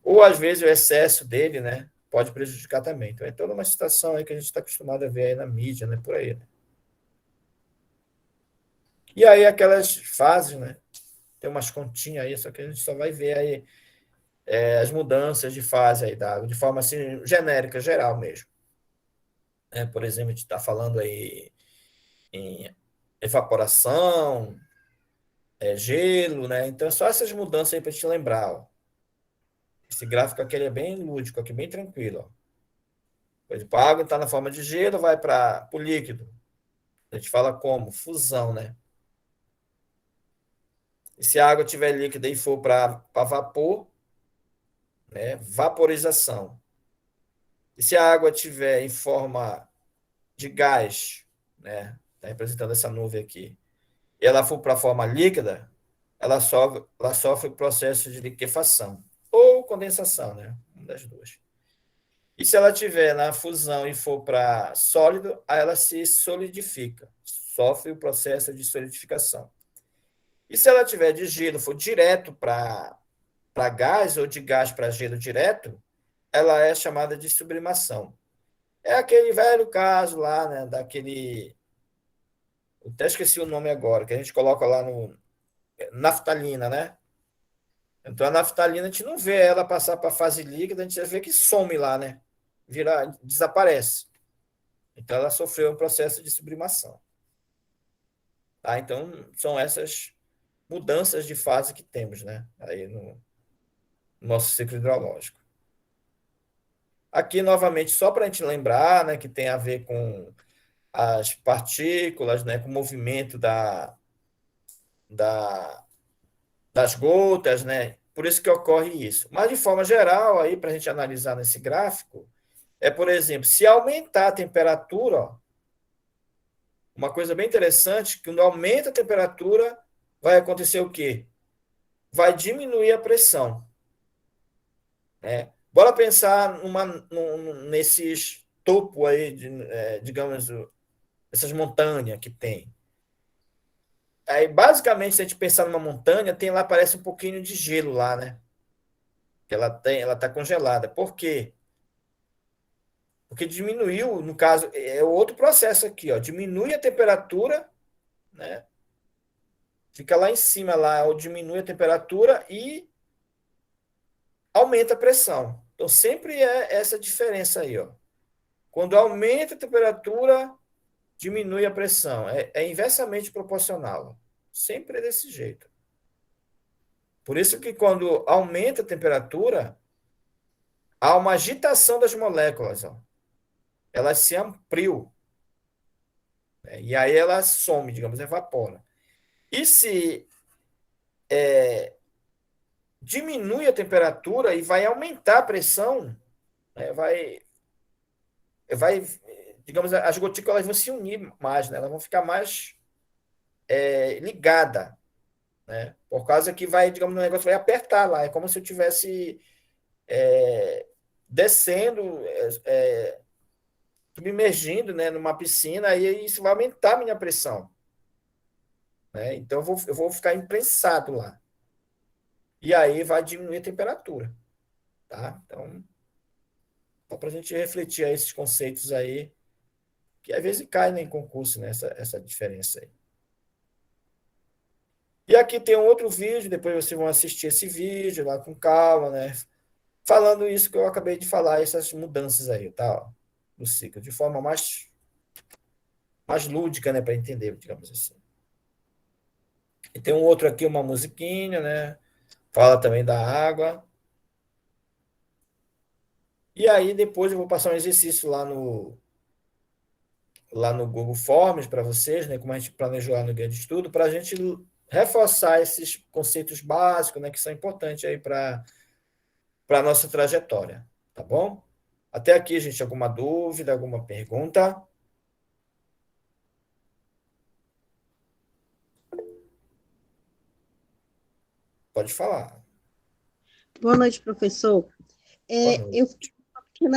Ou, às vezes, o excesso dele, né? Pode prejudicar também. Então, é toda uma situação aí que a gente está acostumado a ver aí na mídia, né? Por aí. Né? E aí, aquelas fases, né? Tem umas continhas aí, só que a gente só vai ver aí as mudanças de fase aí da água, de forma assim, genérica, geral mesmo. Por exemplo, a gente está falando aí em evaporação, gelo, né? Então, só essas mudanças aí para a gente lembrar. Ó. Esse gráfico aqui ele é bem lúdico, aqui bem tranquilo. Ó. Por exemplo, a água está na forma de gelo, vai para o líquido. A gente fala como? Fusão, né? E se a água estiver líquida e for para vapor, né? Vaporização. E se a água estiver em forma de gás, né? Está representando essa nuvem aqui, e ela for para a forma líquida, ela sofre o processo de liquefação ou condensação, né? Uma das duas. E se ela estiver na fusão e for para sólido, aí ela se solidifica, sofre o processo de solidificação. E se ela tiver de gelo, for direto para gás ou de gás para gelo direto, ela é chamada de sublimação. É aquele velho caso lá, né, daquele... Eu até esqueci o nome agora, que a gente coloca lá no... Naftalina, né? Então, a naftalina, a gente não vê ela passar para a fase líquida, a gente já vê que some lá, né? Desaparece. Então, ela sofreu um processo de sublimação. Tá? Então, são essas mudanças de fase que temos, né? Aí no nosso ciclo hidrológico. Aqui, novamente, só para a gente lembrar, né, que tem a ver com as partículas, né, com o movimento da, das gotas, né? Por isso que ocorre isso. Mas, de forma geral, aí, para a gente analisar nesse gráfico, por exemplo, se aumentar a temperatura, ó, uma coisa bem interessante, que quando aumenta a temperatura, vai acontecer o quê? Vai diminuir a pressão. Né? Bora pensar nesses topo aí, digamos, essas montanhas que tem. Aí, basicamente, se a gente pensar numa montanha, tem lá, parece um pouquinho de gelo lá, né? Que ela tá congelada. Por quê? Porque diminuiu, no caso, é outro processo aqui, ó. Diminui a temperatura, né? Fica lá em cima, lá, ou diminui a temperatura e aumenta a pressão. Então, sempre é essa diferença aí, ó. Quando aumenta a temperatura, diminui a pressão. É inversamente proporcional. Sempre é desse jeito. Por isso que quando aumenta a temperatura, há uma agitação das moléculas, ó. Elas se ampliam, né? E aí ela some, digamos, evapora. E se diminui a temperatura e vai aumentar a pressão, né? Vai, digamos, as gotículas vão se unir mais, né? Elas vão ficar mais ligadas, né? Por causa que vai, digamos, o negócio vai apertar lá. É como se eu tivesse descendo, submergindo, né, numa piscina, e isso vai aumentar a minha pressão, né? Então eu vou ficar imprensado lá. E aí vai diminuir a temperatura, tá? Então, só para a gente refletir aí esses conceitos aí, que às vezes cai, né, em concurso, né, essa diferença aí. E aqui tem um outro vídeo, depois vocês vão assistir esse vídeo lá com calma, né? Falando isso que eu acabei de falar, essas mudanças aí, tá? No ciclo, de forma mais lúdica, né, para entender, digamos assim. E tem um outro aqui, uma musiquinha, né? Fala também da água. E aí depois eu vou passar um exercício lá no Google Forms para vocês, né? Como a gente planejou lá no guia de estudo, para a gente reforçar esses conceitos básicos, né? Que são importantes aí para a nossa trajetória, tá bom? Até aqui, gente, alguma dúvida, alguma pergunta? Pode falar. Boa noite, professor. Boa noite. Eu tenho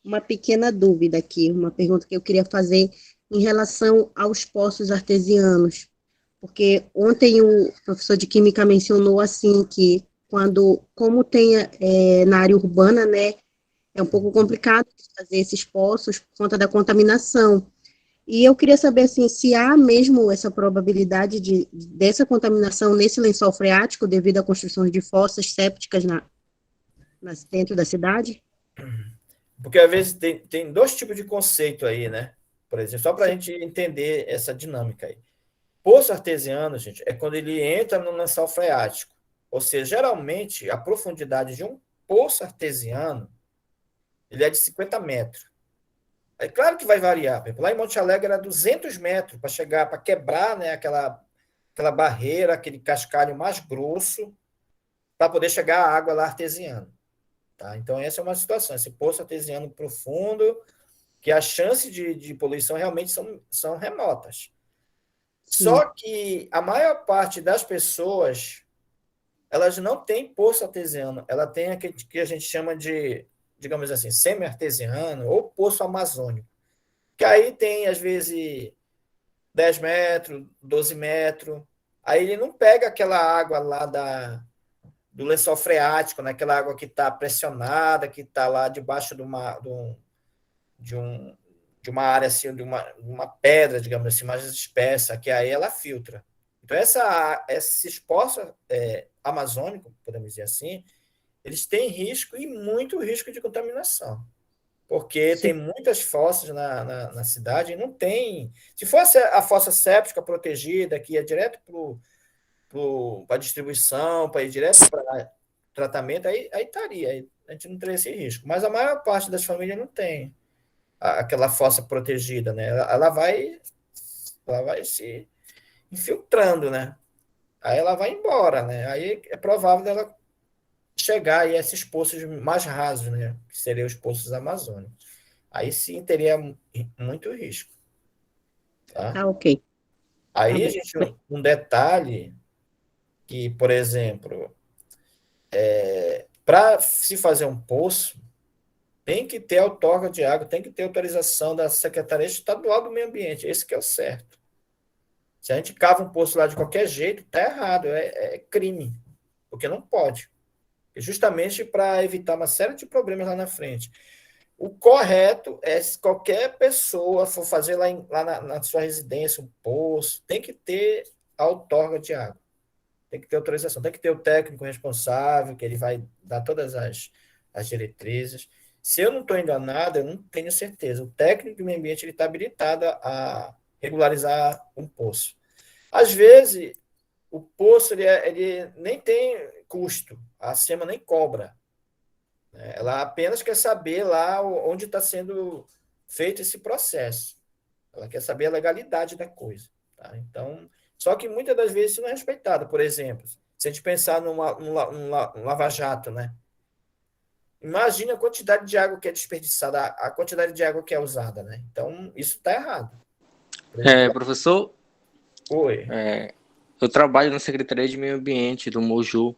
uma pequena dúvida aqui, uma pergunta que eu queria fazer em relação aos poços artesianos, porque ontem o professor de Química mencionou assim que como tem na área urbana, né, é um pouco complicado fazer esses poços por conta da contaminação. E eu queria saber assim, se há mesmo essa probabilidade dessa contaminação nesse lençol freático devido à construção de fossas sépticas dentro da cidade? Porque às vezes tem dois tipos de conceito aí, né? Por exemplo, só para a gente entender essa dinâmica aí. Poço artesiano, gente, é quando ele entra no lençol freático. Ou seja, geralmente a profundidade de um poço artesiano ele é de 50 metros. É claro que vai variar. Por exemplo, lá em Monte Alegre era 200 metros para chegar, para quebrar, né, aquela barreira, aquele cascalho mais grosso, para poder chegar à água lá artesiana. Tá? Então, essa é uma situação. Esse poço artesiano profundo, que as chances de poluição realmente são remotas. Sim. Só que a maior parte das pessoas, elas não têm poço artesiano, ela tem aquele que a gente chama de, digamos assim, semi-artesiano ou poço amazônico, que aí tem, às vezes, 10 metros, 12 metros, aí ele não pega aquela água lá do lençol freático, né? Aquela água que está pressionada, que está lá debaixo de, um, de uma área assim, de uma pedra, digamos assim, mais espessa, que aí ela filtra. Então, esses poços amazônicos, podemos dizer assim, eles têm risco e muito risco de contaminação. Porque Sim. tem muitas fossas na cidade e não tem. Se fosse a fossa séptica protegida, que ia direto para a distribuição, para ir direto para tratamento, aí estaria. Aí a gente não teria esse risco. Mas a maior parte das famílias não tem aquela fossa protegida, né? Ela vai se infiltrando, né? Aí ela vai embora, né? Aí é provável dela chegar aí a esses poços mais rasos, né? Que seriam os poços amazônicos. Aí sim teria muito risco, tá? Tá ok. Tá Aí a bom. gente um detalhe que, por exemplo, para se fazer um poço, Tem que ter outorga de água, tem que ter autorização da Secretaria Estadual do Meio Ambiente, esse que é o certo. Se a gente cava um poço lá de qualquer jeito, está errado, é crime, porque não pode. Justamente para evitar uma série de problemas lá na frente. O correto é, se qualquer pessoa for fazer lá na sua residência um poço, tem que ter a outorga de água. Tem que ter autorização, tem que ter o técnico responsável, que ele vai dar todas as diretrizes. Se eu não estou enganado, eu não tenho certeza. O técnico do meio ambiente está habilitado a regularizar um poço. Às vezes, o poço ele nem tem custo, a SEMA nem cobra. Ela apenas quer saber lá onde está sendo feito esse processo. Ela quer saber a legalidade da coisa. Tá? Então, só que muitas das vezes isso não é respeitado. Por exemplo, se a gente pensar num lava-jato, né? Imagina a quantidade de água que é desperdiçada, a quantidade de água que é usada, né? Então, isso está errado. Por exemplo, Professor, oi. eu trabalho na Secretaria de Meio Ambiente do Moju.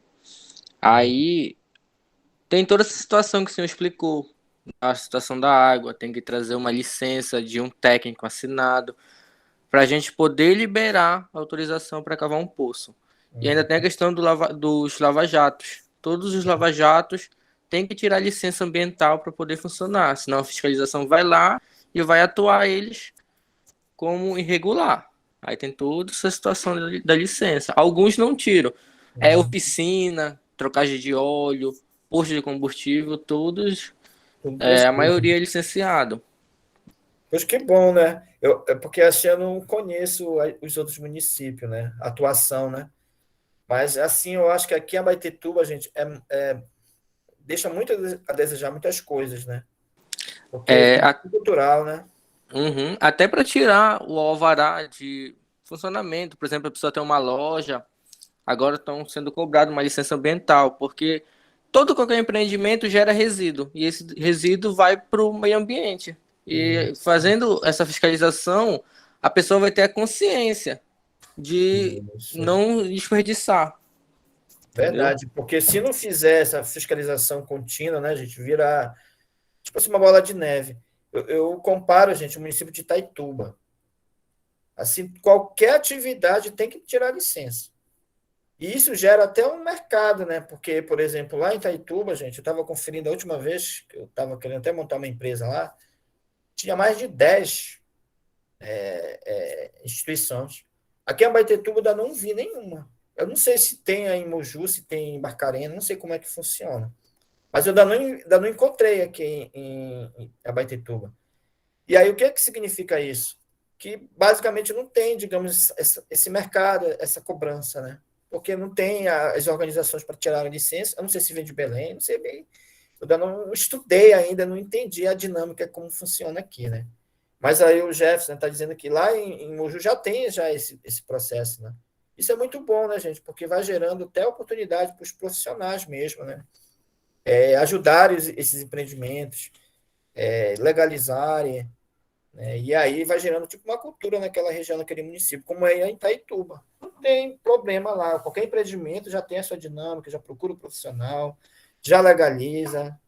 Aí tem toda essa situação que o senhor explicou. A situação da água, tem que trazer uma licença de um técnico assinado para a gente poder liberar a autorização para cavar um poço. E ainda tem a questão dos lava-jatos. Todos os lava-jatos têm que tirar licença ambiental para poder funcionar, senão a fiscalização vai lá e vai atuar eles como irregular. Aí tem toda essa situação da licença. Alguns não tiram. Oficina, trocagem de óleo, posto de combustível, todos, a maioria é licenciado. Pois que bom, né? Porque assim eu não conheço os outros municípios, né? A atuação, né? Mas assim, eu acho que aqui em Abaetetuba, gente, deixa muito a desejar muitas coisas, né? Porque é muito cultural, né? Até para tirar o alvará de funcionamento, por exemplo, a pessoa tem uma loja, agora estão sendo cobrado uma licença ambiental, porque qualquer empreendimento gera resíduo, e esse resíduo vai para o meio ambiente. E fazendo essa fiscalização, a pessoa vai ter a consciência de Isso. não desperdiçar. Verdade, Entendeu? porque se não fizer essa fiscalização contínua, né, a gente vira tipo assim, uma bola de neve. Eu comparo, gente, o município de Itaituba. Assim, qualquer atividade tem que tirar licença. E isso gera até um mercado, né? Porque, por exemplo, lá em Itaituba, gente, eu estava conferindo a última vez, que eu estava querendo até montar uma empresa lá, tinha mais de 10 instituições. Aqui em Abaetetuba ainda não vi nenhuma. Eu não sei se tem aí em Moju, se tem em Barcarena, não sei como é que funciona. Mas eu ainda não encontrei aqui em Abaetetuba. E aí, o que é que significa isso? Que basicamente não tem, digamos, esse mercado, essa cobrança, né? Porque não tem as organizações para tirar a licença. Eu não sei se vem de Belém, não sei bem. Eu ainda não estudei ainda, não entendi a dinâmica, como funciona aqui, né? Mas aí o Jefferson está dizendo que lá em Moju já tem já esse processo, né? Isso é muito bom, né, gente? Porque vai gerando até oportunidade para os profissionais mesmo, né? Ajudarem esses empreendimentos, legalizarem, né? E aí vai gerando tipo uma cultura naquela região, naquele município, como é em Itaituba. Não tem problema lá, qualquer empreendimento já tem a sua dinâmica, já procura o profissional, já legaliza,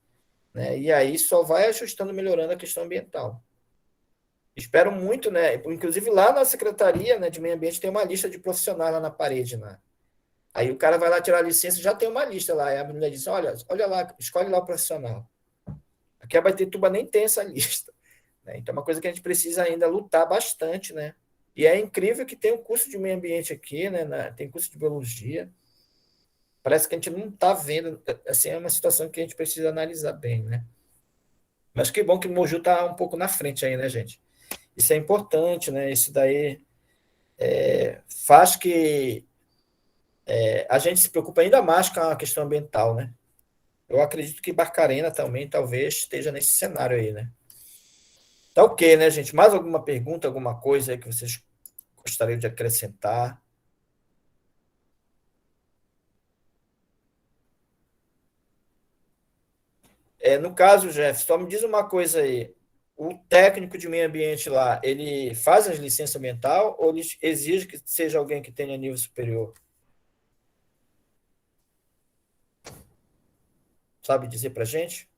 né? E aí só vai ajustando, melhorando a questão ambiental. Espero muito, né? Inclusive lá na Secretaria, né, de Meio Ambiente tem uma lista de profissionais lá na parede, né? Aí o cara vai lá tirar a licença, já tem uma lista lá. Aí a mulher diz: olha lá, escolhe lá o profissional. Aqui a Abaetetuba nem tem essa lista, né? Então é uma coisa que a gente precisa ainda lutar bastante, né? E é incrível que tem um curso de meio ambiente aqui, né? Tem curso de biologia. Parece que a gente não está vendo. Assim, é uma situação que a gente precisa analisar bem, né? Mas que bom que o Moju está um pouco na frente aí, né, gente? Isso é importante, né? Isso daí faz que a gente se preocupe ainda mais com a questão ambiental, né? Eu acredito que Barcarena também talvez esteja nesse cenário aí, né? Tá ok, né, gente? Mais alguma pergunta, alguma coisa aí que vocês gostariam de acrescentar? No caso, Jeff, só me diz uma coisa aí. O técnico de meio ambiente lá, ele faz as licenças ambiental ou ele exige que seja alguém que tenha nível superior? Sabe dizer para gente?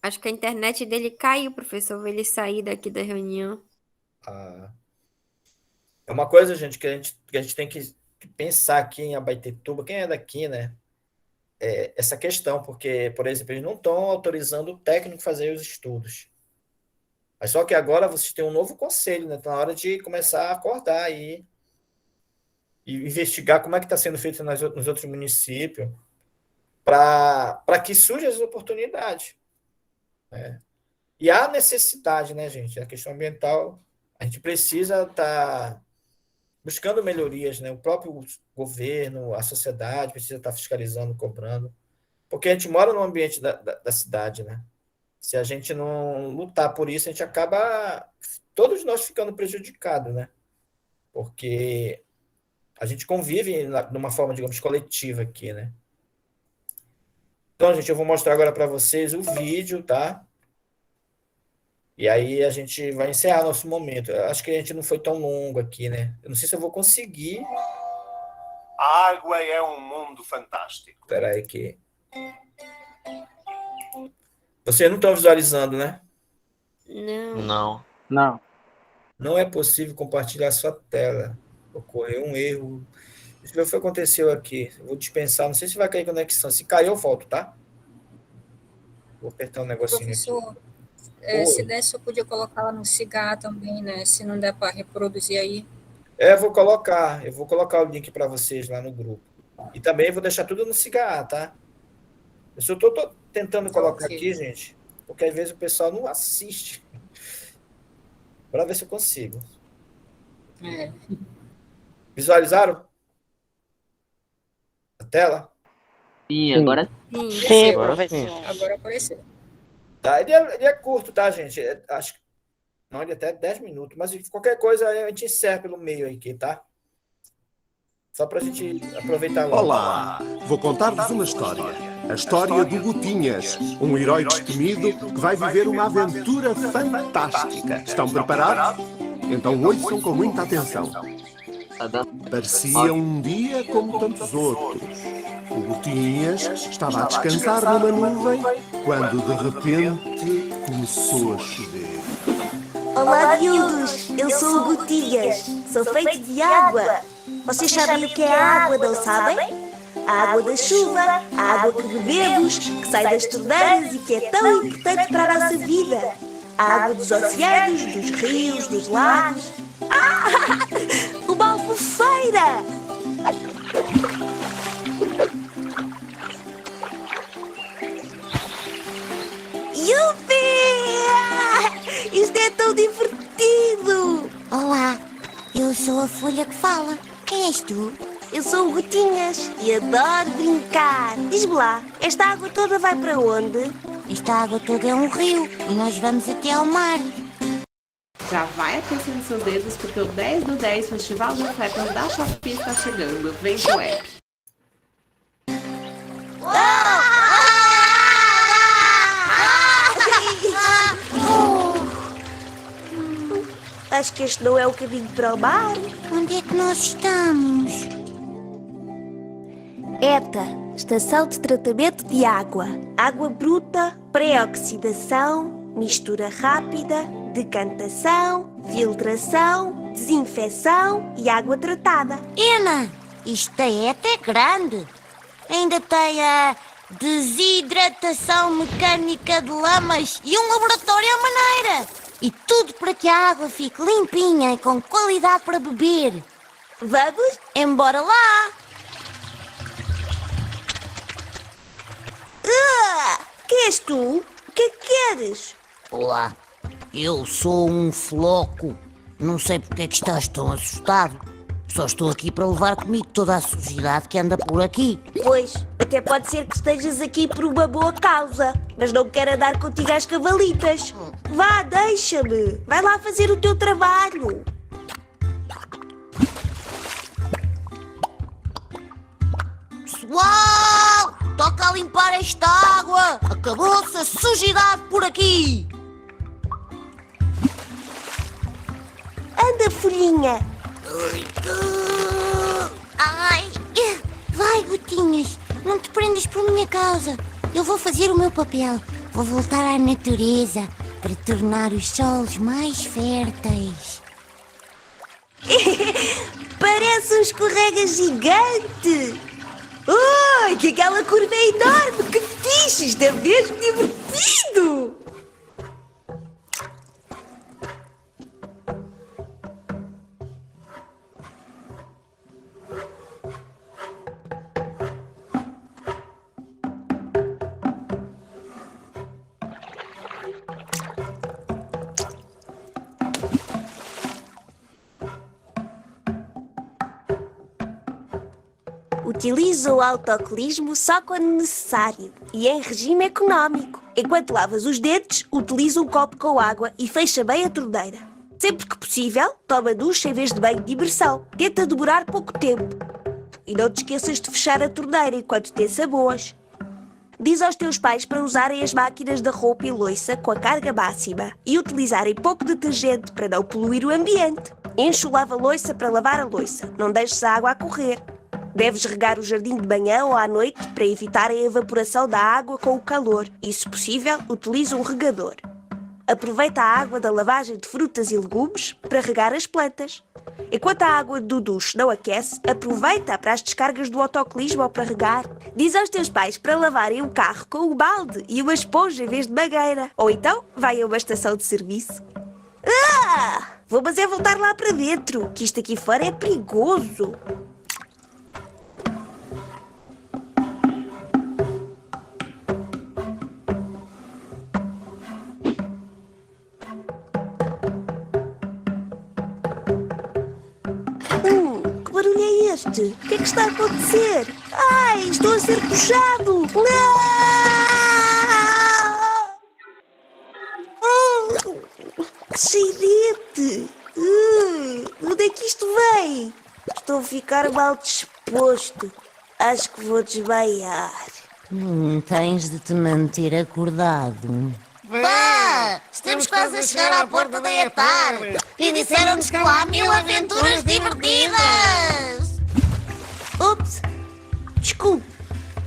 Acho que a internet dele caiu, professor, ele sair daqui da reunião. Ah, é uma coisa, gente, que a gente tem que pensar aqui em Abaetetuba, quem é daqui, né? Essa questão, porque, por exemplo, eles não estão autorizando o técnico a fazer os estudos. Mas só que agora vocês têm um novo conselho, né? Está na hora de começar a acordar aí e investigar como é que está sendo feito nos outros municípios para que surjam as oportunidades. Né? E há necessidade, né, gente? A questão ambiental, a gente precisa estar buscando melhorias, né? O próprio governo, a sociedade precisa estar fiscalizando, cobrando, porque a gente mora no ambiente da cidade, né? Se a gente não lutar por isso, a gente acaba, todos nós ficando prejudicados, né? Porque a gente convive de uma forma, digamos, coletiva aqui, né? Então, gente, eu vou mostrar agora para vocês o vídeo, tá? E aí a gente vai encerrar nosso momento. Eu acho que a gente não foi tão longo aqui, né? Eu não sei se eu vou conseguir. A água é um mundo fantástico. Espera aí que... Vocês não estão visualizando, né? Não. Não. Não é possível compartilhar sua tela. Ocorreu um erro. Deixa eu ver o que aconteceu aqui. Eu vou dispensar. Não sei se vai cair conexão. Se cair, eu volto, tá? Vou apertar um negocinho aqui. Professor, Oi. se desse, eu podia colocar lá no cigarro também, né? Se não der para reproduzir aí. Eu vou colocar o link para vocês lá no grupo. E também vou deixar tudo no cigarro, tá? Eu só tô tentando colocar Ok. aqui, gente, porque às vezes o pessoal não assiste. Para ver se eu consigo. É. Visualizaram a tela? Sim, agora Sim. Sim, Agora professor. Agora apareceu. Tá? Ele é curto, tá, gente? Acho que não, ele é até 10 minutos, mas qualquer coisa a gente encerra pelo meio aqui, tá? Só para a gente aproveitar logo. Olá! Vou contar-vos uma história. A história do Gotinhas, um herói destemido que vai viver uma aventura fantástica. Estão preparados? Então ouçam com muita atenção. tá dando. Parecia um dia como tantos outros. O Gotinhas estava a descansar numa nuvem quando de repente começou a chover. Olá, miúdos! Eu sou o Gotinhas. Sou feito de água. Vocês sabem o que é a água, não sabem? A água da chuva, a água que bebemos, que sai das torneiras e que é tão importante para a nossa vida. A água dos oceanos, dos rios, dos lagos. Uma albufeira! Yupi! Isto é tão divertido! Olá, eu sou a folha que fala. Quem és tu? Eu sou o Gotinhas e adoro brincar. Diz-me lá, esta água toda vai para onde? Esta água toda é um rio e nós vamos até ao mar. Já vai aquecendo seus dedos porque o 10 do 10 Festival de Ofertas da Shopee está chegando. Vem pro app. Acho que este não é o caminho para o mar. Onde é que nós estamos? ETA, Estação de Tratamento de Água. Água bruta, pré-oxidação, mistura rápida, decantação, filtração, desinfecção e água tratada. Ena, isto da ETA é grande. Ainda tem a desidratação mecânica de lamas e um laboratório à maneira. E tudo para que a água fique limpinha e com qualidade para beber. Vamos embora lá! Que és tu? O que é que queres? Olá, eu sou um floco. Não sei porque é que estás tão assustado. Só estou aqui para levar comigo toda a sujidade que anda por aqui. Pois, até pode ser que estejas aqui por uma boa causa, mas não quero andar contigo às cavalitas. Vá, deixa-me. Vai lá fazer o teu trabalho. Pessoal, toca a limpar esta água. Acabou-se a sujidade por aqui. Anda, folhinha. Ai, vai, Gotinhas, não te prendas por minha causa. Eu vou fazer o meu papel. Vou voltar à natureza para tornar os solos mais férteis. Parece um escorrega gigante! Ai, que aquela curva é enorme! Que fixe! Isto é mesmo divertido! Utiliza o autocolismo só quando necessário e em regime económico. Enquanto lavas os dentes, utiliza um copo com água e fecha bem a torneira. Sempre que possível, toma ducha em vez de banho de imersão. Tenta demorar pouco tempo. E não te esqueças de fechar a torneira enquanto te ensaboas. Diz aos teus pais para usarem as máquinas da roupa e louça com a carga máxima e utilizarem pouco detergente para não poluir o ambiente. Enche o lava-louça para lavar a louça. Não deixes a água a correr. Deves regar o jardim de manhã ou à noite para evitar a evaporação da água com o calor e, se possível, utiliza um regador. Aproveita a água da lavagem de frutas e legumes para regar as plantas. Enquanto a água do duche não aquece, aproveita para as descargas do autocolismo ou para regar. Diz aos teus pais para lavarem um carro com um balde e uma esponja em vez de mangueira. Ou então, vai a uma estação de serviço. Vou mas é voltar lá para dentro, que isto aqui fora é perigoso. Que barulho é este? O que é que está a acontecer? Ai, estou a ser puxado! Que cheirete! Onde é que isto vem? Estou a ficar mal disposto. Acho que vou desmaiar. Tens de te manter acordado. Pá! Estamos quase a chegar à porta da Etar e disseram-nos que lá há 1000 aventuras divertidas! Ups! Desculpe,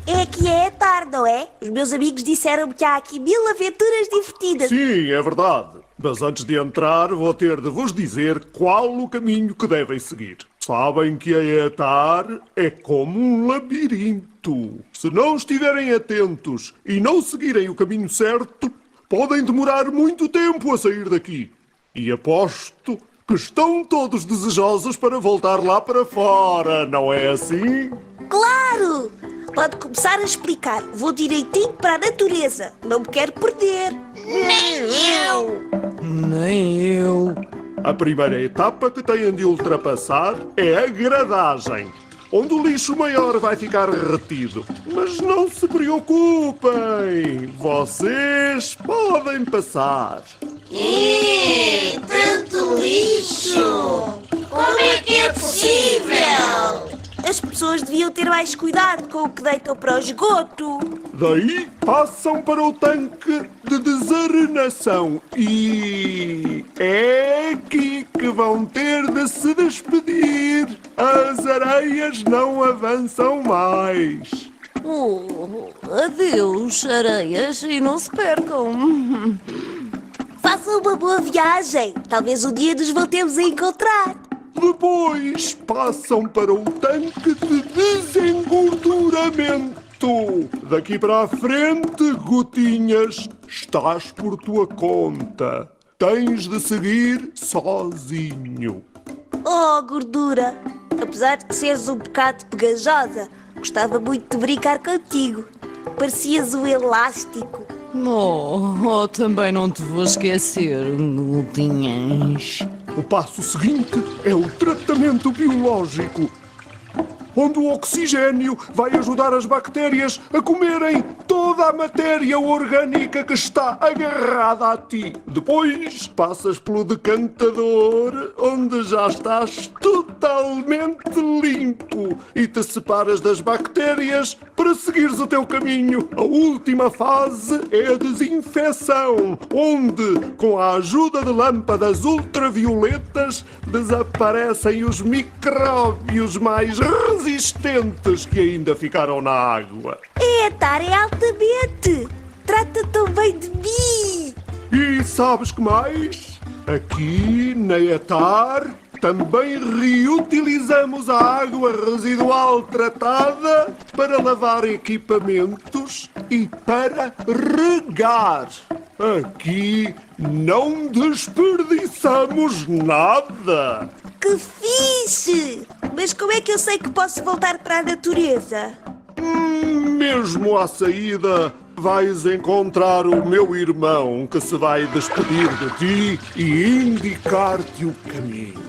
é que é Etar, não é? Os meus amigos disseram-me que há aqui 1000 aventuras divertidas. Sim, é verdade. Mas antes de entrar, vou ter de vos dizer qual o caminho que devem seguir. Sabem que a Etar é como um labirinto. Se não estiverem atentos e não seguirem o caminho certo, podem demorar muito tempo a sair daqui. E aposto que estão todos desejosos para voltar lá para fora, não é assim? Claro! Pode começar a explicar. Vou direitinho para a natureza. Não me quero perder. Nem eu. A primeira etapa que têm de ultrapassar é a gradagem, onde o lixo maior vai ficar retido. Mas não se preocupem, vocês podem passar. Tanto lixo! Como é que é possível? As pessoas deviam ter mais cuidado com o que deitam para o esgoto. Daí passam para o tanque de desarenação e é aqui que vão ter de se despedir. As areias não avançam mais. Adeus, areias, e não se percam. Façam uma boa viagem. Talvez um dia nos voltemos a encontrar. Depois passam para o tanque de desengorduramento. Daqui para a frente, Gotinhas, estás por tua conta. Tens de seguir sozinho. Oh, gordura! Apesar de seres um bocado pegajosa, gostava muito de brincar contigo. Parecias um elástico. Também não te vou esquecer, Gotinhas. O passo seguinte é o tratamento biológico, onde o oxigênio vai ajudar as bactérias a comerem toda a matéria orgânica que está agarrada a ti. Depois passas pelo decantador, onde já estás totalmente limpo e te separas das bactérias para seguires o teu caminho. A última fase é a desinfecção, onde, com a ajuda de lâmpadas ultravioletas, desaparecem os micróbios mais resistentes que ainda ficaram na água. Etar é altamente! trata tão bem de mim. E sabes que mais? Aqui na ETAR também reutilizamos a água residual tratada para lavar equipamentos e para regar. Aqui não desperdiçamos nada. Que fixe! Mas como é que eu sei que posso voltar para a natureza? Mesmo à saída, vais encontrar o meu irmão que se vai despedir de ti e indicar-te o caminho.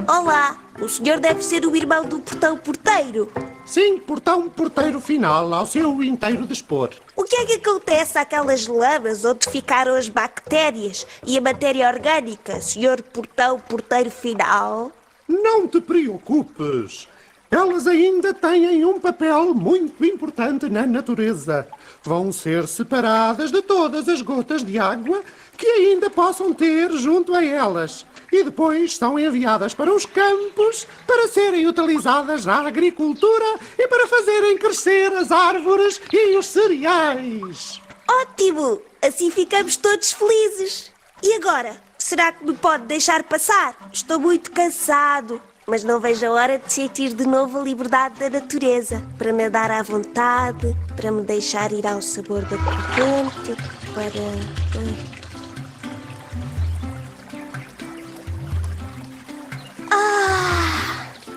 Olá, o senhor deve ser o irmão do portão porteiro. Sim, portão porteiro final, ao seu inteiro dispor. O que é que acontece àquelas lamas onde ficaram as bactérias e a matéria orgânica, senhor portão porteiro final? Não te preocupes. Elas ainda têm um papel muito importante na natureza. Vão ser separadas de todas as gotas de água que ainda possam ter junto a elas. E depois são enviadas para os campos para serem utilizadas na agricultura e para fazerem crescer as árvores e os cereais. Ótimo! Assim ficamos todos felizes. E agora? Será que me pode deixar passar? Estou muito cansado. Mas não vejo a hora de sentir de novo a liberdade da natureza. Para nadar à vontade, para me deixar ir ao sabor da corrente, para...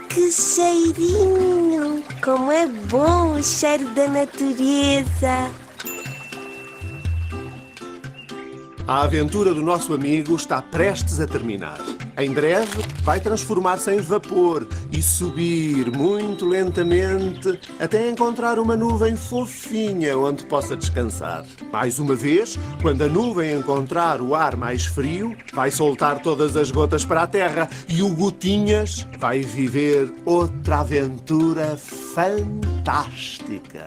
Que cheirinho! Como é bom o cheiro da natureza! A aventura do nosso amigo está prestes a terminar. Em breve vai transformar-se em vapor e subir muito lentamente até encontrar uma nuvem fofinha onde possa descansar. Mais uma vez, quando a nuvem encontrar o ar mais frio, vai soltar todas as gotas para a terra e o Gotinhas vai viver outra aventura fantástica.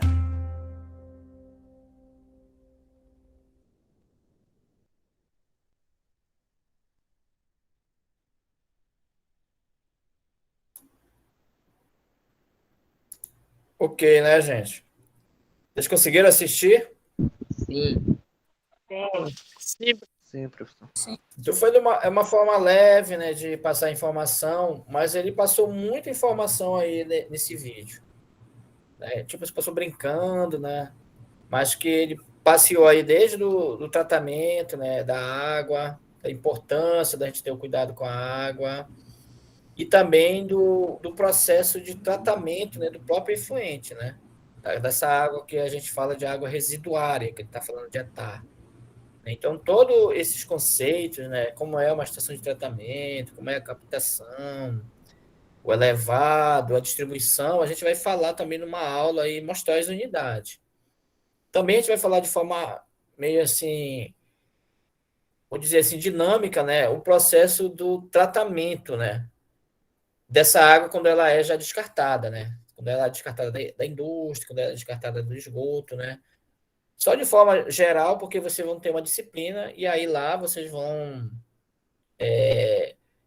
Ok, né, gente? Vocês conseguiram assistir? Sim. Sim, professor. Então foi é uma forma leve, né, de passar informação, mas ele passou muita informação aí nesse vídeo. Né? Tipo, ele passou brincando, né? Mas que ele passeou aí desde do tratamento, né, da água, da importância da gente ter o cuidado com a água, e também do processo de tratamento, né, do próprio efluente, né? Dessa água que a gente fala de água residuária, que ele está falando de ETAR. Então, todos esses conceitos, né, como é uma estação de tratamento, como é a captação, o elevado, a distribuição, a gente vai falar também numa aula e mostrar as unidades. Também a gente vai falar de forma meio assim, vou dizer assim, dinâmica, né, o processo do tratamento, né, dessa água quando ela é já descartada, né? Quando ela é descartada da indústria, quando ela é descartada do esgoto, né? Só de forma geral, porque vocês vão ter uma disciplina e aí lá vocês vão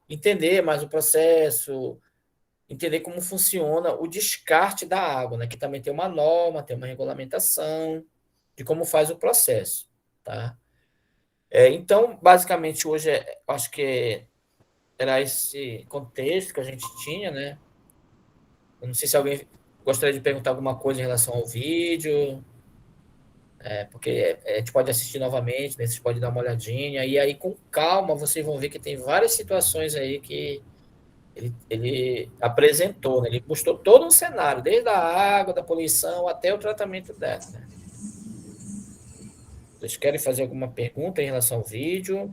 entender mais o processo, entender como funciona o descarte da água, né? Que também tem uma norma, tem uma regulamentação de como faz o processo, tá? Então, basicamente, hoje acho que era esse contexto que a gente tinha, né? Eu não sei se alguém gostaria de perguntar alguma coisa em relação ao vídeo, porque a gente pode assistir novamente, né? Vocês podem dar uma olhadinha, e aí com calma vocês vão ver que tem várias situações aí que ele apresentou, né? Ele mostrou todo um cenário, desde a água, da poluição, até o tratamento dela, né? Vocês querem fazer alguma pergunta em relação ao vídeo?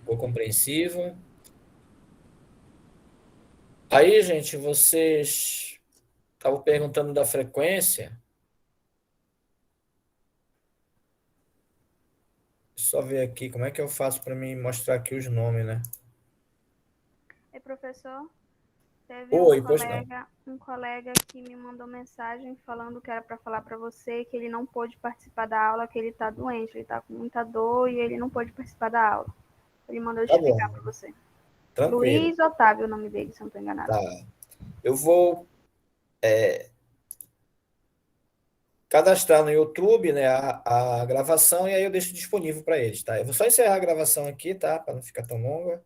Ficou compreensivo? Aí, gente, vocês estavam perguntando da frequência. Só ver aqui como é que eu faço para me mostrar aqui os nomes, né? Professor, teve Oi, pois não. um colega que me mandou mensagem falando que era para falar para você que ele não pôde participar da aula, que ele está doente, ele está com muita dor e ele não pôde participar da aula. Ele mandou eu Tá explicar bom. para você. Tranquilo. Luiz Otávio é o nome dele, se eu não estou enganado. Tá. Eu vou cadastrar no YouTube, né, a gravação e aí eu deixo disponível para eles, tá? Eu vou só encerrar a gravação aqui, tá? Para não ficar tão longa.